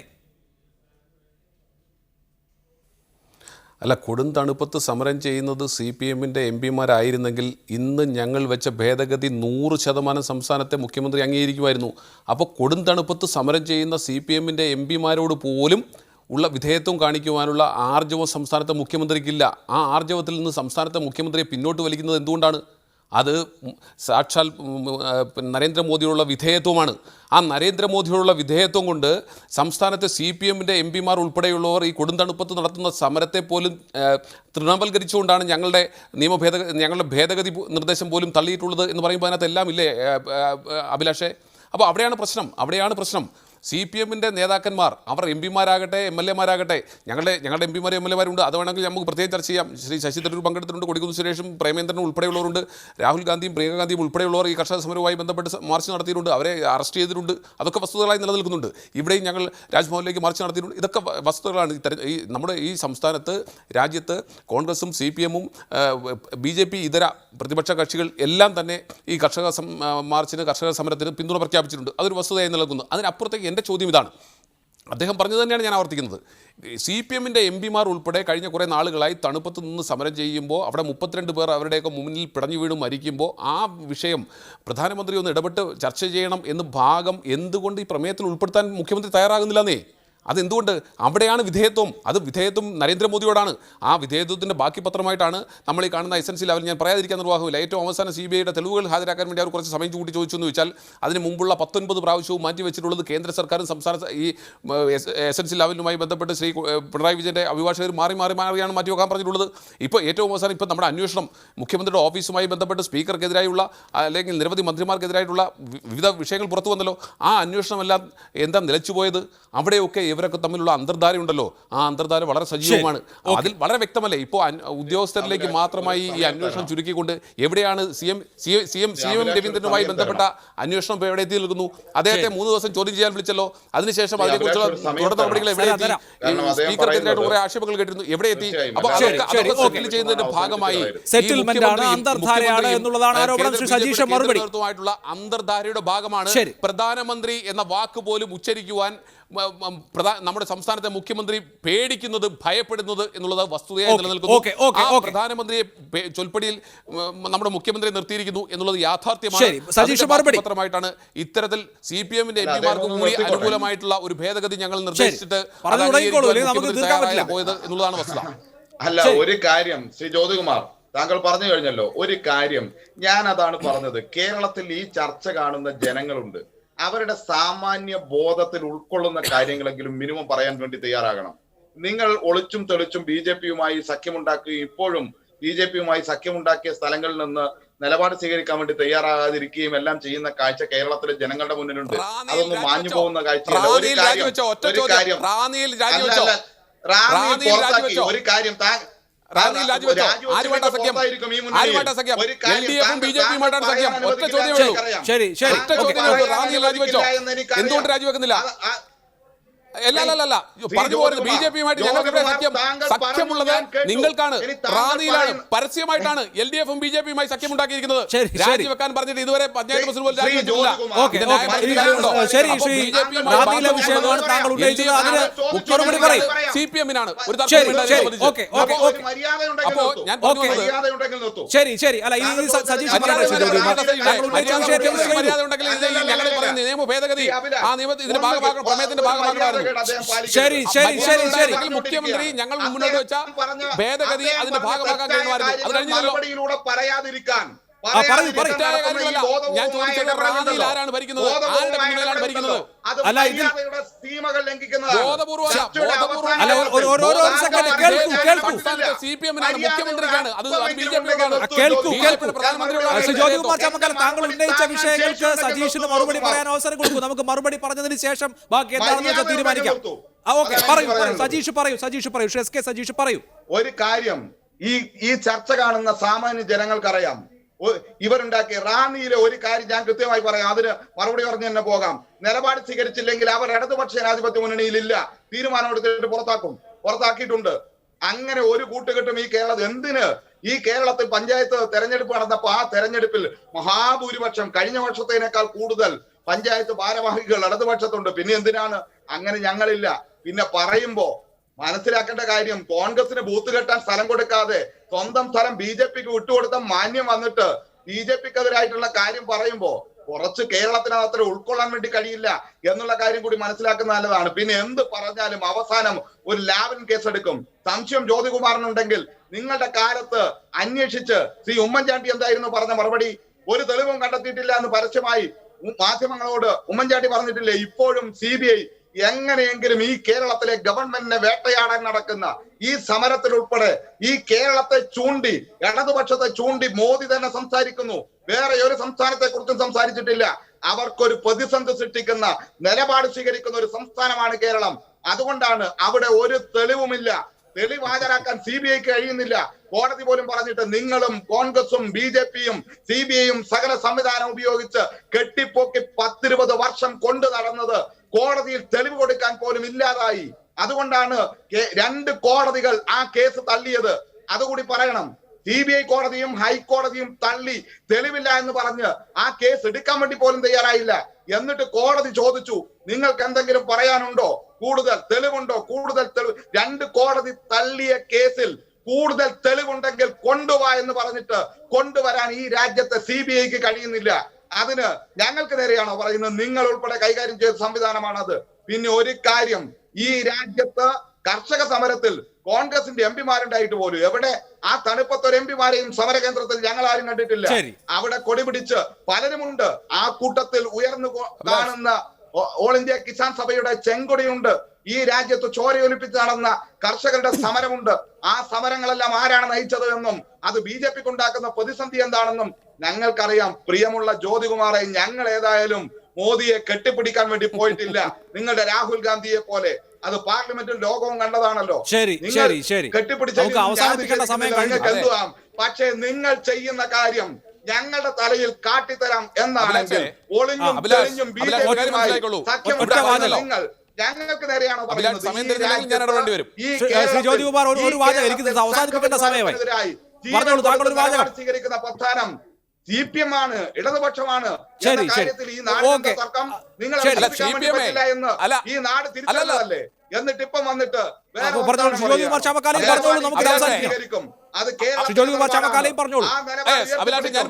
അല്ല, കൊടും തണുപ്പത്ത് സമരം ചെയ്യുന്നത് CPM-ൻ്റെ MP-മാരായിരുന്നെങ്കിൽ ഇന്ന് ഞങ്ങൾ വെച്ച ഭേദഗതി 100% സംസ്ഥാനത്തെ മുഖ്യമന്ത്രി അംഗീകരിക്കുമായിരുന്നു. അപ്പോൾ കൊടും തണുപ്പത്ത് സമരം ചെയ്യുന്ന CPM-ൻ്റെ MP-മാരോട് പോലും ഉള്ള വിധേയത്വം കാണിക്കുവാനുള്ള ആർജവം സംസ്ഥാനത്തെ മുഖ്യമന്ത്രിക്കില്ല. ആ ആർജവത്തിൽ നിന്ന് സംസ്ഥാനത്തെ മുഖ്യമന്ത്രിയെ പിന്നോട്ട് വലിക്കുന്നത് എന്തുകൊണ്ടാണ്? അത് സാക്ഷാൽ നരേന്ദ്രമോദിയോടുള്ള വിധേയത്വമാണ്. ആ നരേന്ദ്രമോദിയോടുള്ള വിധേയത്വം കൊണ്ട് സംസ്ഥാനത്തെ CPM-ൻ്റെ MP-മാർ ഉൾപ്പെടെയുള്ളവർ ഈ കൊടുന്തണുപ്പത്ത് നടത്തുന്ന സമരത്തെ പോലും തൃണവൽക്കരിച്ചുകൊണ്ടാണ് ഞങ്ങളുടെ ഭേദഗതി നിർദ്ദേശം പോലും തള്ളിയിട്ടുള്ളത് എന്ന് പറയുമ്പോൾ അതിനകത്ത് എല്ലാം ഇല്ലേ അഭിലാഷേ? അപ്പോൾ അവിടെയാണ് പ്രശ്നം. CPM-ൻ്റെ നേതാക്കന്മാർ, അവർ MP-മാരാകട്ടെ MLA-മാരാകട്ടെ, ഞങ്ങളുടെ MP-മാരും MLA-മാരുണ്ട്, അത് വേണമെങ്കിൽ നമുക്ക് പ്രത്യേകം ചർച്ച ചെയ്യാം. ശ്രീ ശശി തരൂർ പങ്കെടുത്തിട്ടുണ്ട്, കൊടിക്കുന്നിൽ സുരേഷും പ്രേമേന്ദ്രനും ഉൾപ്പെടെയുള്ളവരുണ്ട്, രാഹുൽ ഗാന്ധിയും പ്രിയങ്ക ഗാന്ധിയും ഉൾപ്പെടെയുള്ളവർ ഈ കർഷക സമരവുമായി ബന്ധപ്പെട്ട് മാർച്ച് നടത്തിയിട്ടുണ്ട്, അവരെ അറസ്റ്റ് ചെയ്തിട്ടുണ്ട്, അതൊക്കെ വസ്തുതകളായി നിലനിൽക്കുന്നുണ്ട്. ഇവിടെയും ഞങ്ങൾ രാജ്ഭവനിലേക്ക് മാർച്ച് നടത്തിയിട്ടുണ്ട്, ഇതൊക്കെ വസ്തുതകളാണ്. നമ്മുടെ ഈ സംസ്ഥാനത്ത്, രാജ്യത്ത് കോൺഗ്രസും CPM-ഉം BJP ഇതര പ്രതിപക്ഷ കക്ഷികൾ എല്ലാം തന്നെ ഈ കർഷക മാർച്ചിന്, കർഷക സമരത്തിന് പിന്തുണ പ്രഖ്യാപിച്ചിട്ടുണ്ട്. അതൊരു വസ്തുതയായി നിലനിൽക്കുന്നു. അതിനപ്പുറത്തേക്ക് എൻ്റെ ചോദ്യം ഇതാണ്, അദ്ദേഹം പറഞ്ഞത് തന്നെയാണ് ഞാൻ ആവർത്തിക്കുന്നത്. CPM-ൻ്റെ MP-മാർ ഉൾപ്പെടെ കഴിഞ്ഞ കുറേ നാളുകളായി തണുപ്പത്ത് നിന്ന് സമരം ചെയ്യുമ്പോൾ അവിടെ 32 പേർ അവരുടെയൊക്കെ മുന്നിൽ പിടഞ്ഞു വീണു മരിക്കുമ്പോൾ ആ വിഷയം പ്രധാനമന്ത്രി ഒന്ന് ഇടപെട്ട് ചർച്ച ചെയ്യണം എന്ന് ഭാഗം എന്തുകൊണ്ട് ഈ പ്രമേയത്തിൽ ഉൾപ്പെടുത്താൻ മുഖ്യമന്ത്രി തയ്യാറാകുന്നില്ലെന്നേ? അതെന്തുകൊണ്ട്? അവിടെയാണ് വിധേയത്വം. അത് വിധേയത്വം നരേന്ദ്രമോദിയോടാണ്. ആ വിധേയത്വത്തിൻ്റെ ബാക്കി പത്രമായിട്ടാണ് നമ്മൾ ഈ കാണുന്ന SNC ലെവൽ. ഞാൻ പറയാതിരിക്കാൻ നിർവാഹമില്ല. ഏറ്റവും അവസാനം CBIയുടെ തെളിവുകൾ ഹാജരാക്കാൻ വേണ്ടി അവർ കുറച്ച് സമയം കൂട്ടി ചോദിച്ചു എന്ന് വെച്ചാൽ അതിന് മുമ്പുള്ള 19 പ്രാവശ്യവും മാറ്റിവെച്ചിട്ടുള്ളത് കേന്ദ്ര സർക്കാരും സംസ്ഥാന ഈ SNC ലെവലുമായി ബന്ധപ്പെട്ട് ശ്രീ പിണറായി വിജയൻ്റെ അഭിഭാഷകർ മാറിയാണ് മാറ്റിവെക്കാൻ പറഞ്ഞിട്ടുള്ളത്. ഇപ്പോൾ ഏറ്റവും അവസാനം ഇപ്പോൾ നമ്മുടെ അന്വേഷണം മുഖ്യമന്ത്രിയുടെ ഓഫീസുമായി ബന്ധപ്പെട്ട് സ്പീക്കർക്കെതിരായുള്ള അല്ലെങ്കിൽ നിരവധി മന്ത്രിമാർക്കെതിരായിട്ടുള്ള വിവിധ വിഷയങ്ങൾ പുറത്തു വന്നല്ലോ. ആ അന്വേഷണമെല്ലാം എന്താ നിലച്ചുപോയത്? അവിടെയൊക്കെ ഇവരൊക്കെ തമ്മിലുള്ള അന്തർധാരയുണ്ടല്ലോ, ആ അന്തർധാര വളരെ സജീവമാണ്. അതിൽ വളരെ വ്യക്തമല്ലേ? ഇപ്പോൾ ഉദ്യോഗസ്ഥരിലേക്ക് മാത്രമായി ഈ അന്വേഷണം ചുരുക്കിക്കൊണ്ട് എവിടെയാണ് CM രവീന്ദ്രനുമായി ബന്ധപ്പെട്ട അന്വേഷണം ഇപ്പോൾ എവിടെ എത്തി നിൽക്കുന്നു? അദ്ദേഹത്തെ 3 ദിവസം ചോദ്യം ചെയ്യാൻ വിളിച്ചല്ലോ, അതിനുശേഷം അതിനെക്കുറിച്ചുള്ള തുടർ നടപടികൾ എവിടെ എത്തി? സ്പീക്കർക്കെതിരായിട്ട് കുറെ ആക്ഷേപങ്ങൾ കേട്ടിരുന്നു, എവിടെ എത്തി? അപ്പോൾ അതൊക്കെ ചെയ്യുന്നതിന്റെ ഭാഗമായി അന്തർധാരയുടെ ഭാഗമാണ് പ്രധാനമന്ത്രി എന്ന വാക്ക് പോലും ഉച്ചരിക്കുവാൻ നമ്മുടെ സംസ്ഥാനത്തെ മുഖ്യമന്ത്രി പേടിക്കുന്നത്, ഭയപ്പെടുന്നത് എന്നുള്ളത് വസ്തുതയായി നിലനിൽക്കുന്നു. പ്രധാനമന്ത്രിയെ ചൊൽപ്പടിയിൽ നമ്മുടെ മുഖ്യമന്ത്രി നിർത്തിയിരിക്കുന്നു എന്നുള്ളത് യാഥാർത്ഥ്യമാണ്. പത്രമായിട്ടാണ് ഇത്തരത്തിൽ CPM-ൻ്റെ MP-മാർക്ക് കൂടി അനുകൂലമായിട്ടുള്ള ഒരു ഭേദഗതി ഞങ്ങൾ നിർദ്ദേശിച്ചിട്ട് പോയത് എന്നുള്ളതാണ് വസ്തുത. അല്ല, ഒരു കാര്യം ശ്രീ ജ്യോതികുമാർ താങ്കൾ പറഞ്ഞു കഴിഞ്ഞല്ലോ, ഒരു കാര്യം ഞാൻ അതാണ് പറഞ്ഞത്. കേരളത്തിൽ ഈ ചർച്ച കാണുന്ന ജനങ്ങളുണ്ട്, അവരുടെ സാമാന്യ ബോധത്തിൽ ഉൾക്കൊള്ളുന്ന കാര്യങ്ങളെങ്കിലും മിനിമം പറയാൻ വേണ്ടി തയ്യാറാകണം. നിങ്ങൾ ഒളിച്ചും തെളിച്ചും BJP-യുമായി സഖ്യമുണ്ടാക്കുകയും ഇപ്പോഴും BJP-യുമായി സഖ്യമുണ്ടാക്കിയ സ്ഥലങ്ങളിൽ നിന്ന് നിലപാട് സ്വീകരിക്കാൻ വേണ്ടി തയ്യാറാകാതിരിക്കുകയും എല്ലാം ചെയ്യുന്ന കാഴ്ച കേരളത്തിലെ ജനങ്ങളുടെ മുന്നിലുണ്ട്. അതൊന്നും മാഞ്ഞു പോകുന്ന കാഴ്ചയല്ല. ഒരു കാര്യം എന്തുകൊണ്ട് രാജിവെക്കുന്നില്ല? അല്ല, പറഞ്ഞു പോരുത്. BJP-യുമായിട്ട് ഞങ്ങൾക്ക് സഖ്യമുള്ളത് നിങ്ങൾക്കാണ്, റാന്നിയിലാണ്, പരസ്യമായിട്ടാണ് LDF-ഉം BJP-യുമായി സഖ്യമുണ്ടാക്കിയിരിക്കുന്നത്. രാജിവെക്കാൻ പറഞ്ഞിട്ട് ഇതുവരെ പഞ്ചായത്ത് പ്രസിഡന്റ് CPM-നാണ് ഒരു നിയമ ഭേദഗതി ആ നിയമത്തിൽ ഇതിന്റെ ഭാഗമാക്കണം, പ്രമേയത്തിന്റെ ഭാഗമാക്കണം. മുഖ്യമന്ത്രി ഞങ്ങൾ മുന്നോട്ട് വെച്ച ഭേദഗതി അതിന്റെ ഭാഗമാക്കാൻ കഴിയുമായിരുന്നു. പറയാതിരിക്കാൻ തെറ്റായ കാര്യമല്ല. ഞാൻ ചോദിച്ചത് റാന്നിയിൽ ആരാണ് ഭരിക്കുന്നത്, ആരുടെ പിന്തുണയിലാണ് ഭരിക്കുന്നത്? അല്ല, ഇതിൽ സീമകൾ ലംഘിക്കുന്നതാണ്. ബോധപൂർവ്വമല്ല, അല്ല, ഒരു സെക്കൻഡ് കേൾക്കൂ. CPM-നാണ്, മുഖ്യമന്ത്രിക്കാണ്, അത് BJP-യോടാണ്. കേൾക്കൂ. പ്രധാനമന്ത്രി ജ്യോതികുമാർ ചാമക്കാല, താങ്കൾ ഉന്നയിച്ച വിഷയങ്ങൾക്ക് സജീഷിന് മറുപടി പറയാൻ അവസരം കൊടുക്കൂ. നമുക്ക് മറുപടി പറഞ്ഞതിന് ശേഷം ബാക്കി എന്താണെന്ന് വെച്ചാൽ തീരുമാനിക്കാം. ഓക്കെ, പറയൂ. സജീഷ് പറയൂ. എസ് കെ സജീഷ് പറയൂ. ഒരു കാര്യം ഈ ചർച്ച കാണുന്ന സാമാന്യ ജനങ്ങൾക്കറിയാം. ഇവരുണ്ടാക്കിയ റാന്നിയിലെ ഒരു കാര്യം ഞാൻ കൃത്യമായി പറയാം, അതിന് മറുപടി പറഞ്ഞു തന്നെ പോകാം. നിലപാട് സ്വീകരിച്ചില്ലെങ്കിൽ അവർ ഇടതുപക്ഷ ജനാധിപത്യ മുന്നണിയിലില്ല, തീരുമാനമെടുത്തിട്ട് പുറത്താക്കിയിട്ടുണ്ട്. അങ്ങനെ ഒരു കൂട്ടുകെട്ടും ഈ കേരളത്തിൽ എന്തിന്? ഈ കേരളത്തിൽ പഞ്ചായത്ത് തെരഞ്ഞെടുപ്പ് നടന്നപ്പോ ആ തെരഞ്ഞെടുപ്പിൽ മഹാഭൂരിപക്ഷം, കഴിഞ്ഞ വർഷത്തേനേക്കാൾ കൂടുതൽ പഞ്ചായത്ത് ഭാരവാഹികൾ ഇടതുപക്ഷത്തുണ്ട്. പിന്നെ എന്തിനാണ്? അങ്ങനെ ഞങ്ങളില്ല. പിന്നെ പറയുമ്പോ മനസ്സിലാക്കേണ്ട കാര്യം, കോൺഗ്രസിന് ബൂത്ത് കെട്ടാൻ സ്ഥലം കൊടുക്കാതെ സ്വന്തം സ്ഥലം BJP-ക്ക് വിട്ടുകൊടുത്ത മാന്യം വന്നിട്ട് BJP-ക്കെതിരായിട്ടുള്ള കാര്യം പറയുമ്പോ കുറച്ച് കേരളത്തിനകത്ത് ഉൾക്കൊള്ളാൻ വേണ്ടി കഴിയില്ല എന്നുള്ള കാര്യം കൂടി മനസ്സിലാക്കുന്ന നല്ലതാണ്. പിന്നെ എന്ത് പറഞ്ഞാലും അവസാനം ഒരു ലാവൻ കേസെടുക്കും. സംശയം ജ്യോതികുമാറിനുണ്ടെങ്കിൽ നിങ്ങളുടെ കാലത്ത് അന്വേഷിച്ച് ശ്രീ ഉമ്മൻചാണ്ടി എന്തായിരുന്നു പറഞ്ഞ മറുപടി? ഒരു തെളിവും കണ്ടെത്തിയിട്ടില്ല എന്ന് പരസ്യമായി മാധ്യമങ്ങളോട് ഉമ്മൻചാണ്ടി പറഞ്ഞിട്ടില്ലേ? ഇപ്പോഴും CBI എങ്ങനെയെങ്കിലും ഈ കേരളത്തിലെ ഗവൺമെന്റിനെ വേട്ടയാടാൻ നടക്കുന്ന ഈ സമരത്തിൽ ഉൾപ്പെടെ ഈ കേരളത്തെ ചൂണ്ടി, ഇടതുപക്ഷത്തെ ചൂണ്ടി മോദി തന്നെ സംസാരിക്കുന്നു. വേറെ ഒരു സംസ്ഥാനത്തെ കുറിച്ചും സംസാരിച്ചിട്ടില്ല. അവർക്കൊരു പ്രതിസന്ധി സൃഷ്ടിക്കുന്ന നിലപാട് സ്വീകരിക്കുന്ന ഒരു സംസ്ഥാനമാണ് കേരളം. അതുകൊണ്ടാണ് അവിടെ ഒരു തെളിവുമില്ല. തെളിവ് ഹാജരാക്കാൻ CBI-ക്ക് കഴിയുന്നില്ല. കോടതി പോലും പറഞ്ഞിട്ട് നിങ്ങളും കോൺഗ്രസും BJP-യും CBI-യും സകല സംവിധാനം ഉപയോഗിച്ച് കെട്ടിപ്പൊക്കി 10-20 വർഷം കൊണ്ടു നടന്നത് കോടതിയിൽ തെളിവ് കൊടുക്കാൻ പോലും ഇല്ലാതായി. അതുകൊണ്ടാണ് 2 കോടതികൾ ആ കേസ് തള്ളിയത്. അതുകൂടി പറയണം. CBI കോടതിയും ഹൈക്കോടതിയും തള്ളി തെളിവില്ല എന്ന് പറഞ്ഞ് ആ കേസ് എടുക്കാൻ വേണ്ടി പോലും തയ്യാറായില്ല. എന്നിട്ട് കോടതി ചോദിച്ചു, നിങ്ങൾക്ക് എന്തെങ്കിലും പറയാനുണ്ടോ? കൂടുതൽ തെളിവുണ്ടോ? കൂടുതൽ തെളിവ്. 2 കോടതി തള്ളിയ കേസിൽ കൂടുതൽ തെളിവുണ്ടെങ്കിൽ കൊണ്ടുവാ എന്ന് പറഞ്ഞിട്ട് കൊണ്ടുവരാൻ ഈ രാജ്യത്തെ CBI-ക്ക് കഴിയുന്നില്ല. അതിന് ഞങ്ങൾക്ക് നേരെയാണോ പറയുന്നത്? നിങ്ങൾ ഉൾപ്പെടെ കൈകാര്യം ചെയ്ത സംവിധാനമാണത്. പിന്നെ ഒരു കാര്യം, ഈ രാജ്യത്ത് കർഷക സമരത്തിൽ കോൺഗ്രസിന്റെ MP-മാരുണ്ടായിട്ട് പോലും എവിടെ? ആ തണുപ്പത്തൊരു MP-മാരെയും സമര കേന്ദ്രത്തിൽ ഞങ്ങൾ ആരും കണ്ടിട്ടില്ല. അവിടെ കൊടി പിടിച്ച് പലരുമുണ്ട്. ആ കൂട്ടത്തിൽ ഉയർന്നു കാണുന്ന ഓൾ ഇന്ത്യ കിസാൻ സഭയുടെ ചെങ്കൊടിയുണ്ട്. ഈ രാജ്യത്ത് ചോരയൊലിപ്പിച്ച് നടന്ന കർഷകരുടെ സമരമുണ്ട്. ആ സമരങ്ങളെല്ലാം ആരാണ് നയിച്ചത് എന്നും അത് BJP-ക്ക് ഉണ്ടാക്കുന്ന പ്രതിസന്ധി എന്താണെന്നും ഞങ്ങൾക്കറിയാം. പ്രിയമുള്ള ജ്യോതികുമാറെ, ഞങ്ങൾ ഏതായാലും മോദിയെ കെട്ടിപ്പിടിക്കാൻ വേണ്ടി പോയിട്ടില്ല. നിങ്ങളുടെ രാഹുൽ ഗാന്ധിയെ പോലെ. അത് പാർലമെന്റിൽ ലോകവും കണ്ടതാണല്ലോ. കെട്ടിപ്പിടിച്ചാം. പക്ഷേ നിങ്ങൾ ചെയ്യുന്ന കാര്യം ഞങ്ങളുടെ തലയിൽ കാട്ടിത്തരാം എന്നാണെങ്കിൽ ഒളിഞ്ഞും തെളിഞ്ഞും BJP-യുമായി സഖ്യമുണ്ടാക്കുന്ന നിങ്ങൾ ഞങ്ങൾക്ക് നേരെയാണോ പറയുന്നത്? സ്വീകരിക്കുന്ന പ്രധാനം CPM-ആണ്, ഇടതുപക്ഷമാണ്. കാര്യത്തിൽ ഈ നാടിന്റെ തർക്കം നിങ്ങൾ പറ്റില്ല എന്ന് ഈ നാട് തിരിച്ചല്ലേ. എന്നിട്ട് ഇപ്പം വന്നിട്ട് ഞാൻ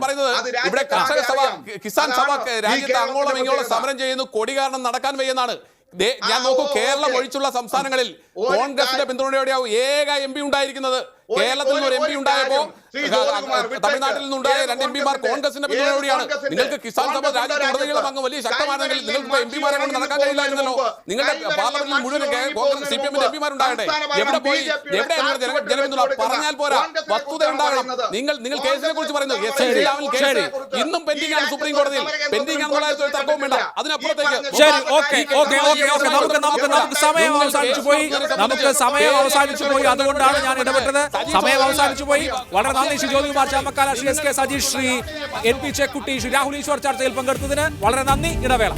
പറയുന്നത്, ഇവിടെ കർഷക സഭ, കിസാൻ സഭ രാജ്യത്ത് അങ്ങോളം ഇങ്ങോളം സമരം ചെയ്യുന്നു. കൊടി കാരണം നടക്കാൻ വയ്യെന്നാണ്. ഞാൻ നോക്കൂ, കേരളം ഒഴിച്ചുള്ള സംസ്ഥാനങ്ങളിൽ കോൺഗ്രസിന്റെ പിന്തുണയോടെയാവും ഏക MP ഉണ്ടായിരിക്കുന്നത്. കേരളത്തിൽ നിന്ന് ഒരു MP ഉണ്ടായപ്പോ തമിഴ്നാട്ടിൽ നിന്നുണ്ടായ 2 MP-മാർ കോൺഗ്രസിന്റെ പിന്തുണയോടെയാണ്. നിങ്ങൾക്ക് കിസാൻ സഭ രാജ്യത്തുടനീളം അങ്ങ് വലിയ ശക്തമാണെങ്കിൽ നിങ്ങൾക്ക് MP-മാരെ കൊണ്ട് നടക്കാൻ കഴിയില്ലായിരുന്നല്ലോ. നിങ്ങളുടെ പാർലമെന്റിൽ മുഴുവൻ കോൺഗ്രസ് CPM-ന്റെ MP-മാരുണ്ടാകട്ടെ. എവിടെ പോയി? എവിടെയാണ് ജനപിന്തുണ? പറഞ്ഞാൽ പോരാ, വസ്തുത ഉണ്ടാകണം. നിങ്ങൾ കേസിനെ കുറിച്ച് പറയുന്നത് ഇന്നും പെൻഡിംഗ് ആണ് സുപ്രീം കോടതിയിൽ. പെൻഡിംഗ് ആണെന്നുള്ള ഒരു തർക്കവും വേണ്ട. അതിനപ്പുറത്തേക്ക് നമുക്ക് സമയം അവസാനിച്ചു പോയി. അതുകൊണ്ടാണ് ഞാൻ ഇടപെട്ടത്. സമയം അവസാനിച്ചു പോയി. വളരെ നന്ദി ശ്രീ ജ്യോതികുമാർ ചാമക്കാല, ശ്രീ SK സജീഷ്, ശ്രീ NP ചെക്കുട്ടി, ശ്രീ രാഹുൽ ഈശ്വർ ചർച്ചയിൽ പങ്കെടുത്തതിന് വളരെ നന്ദി. ഇടവേള.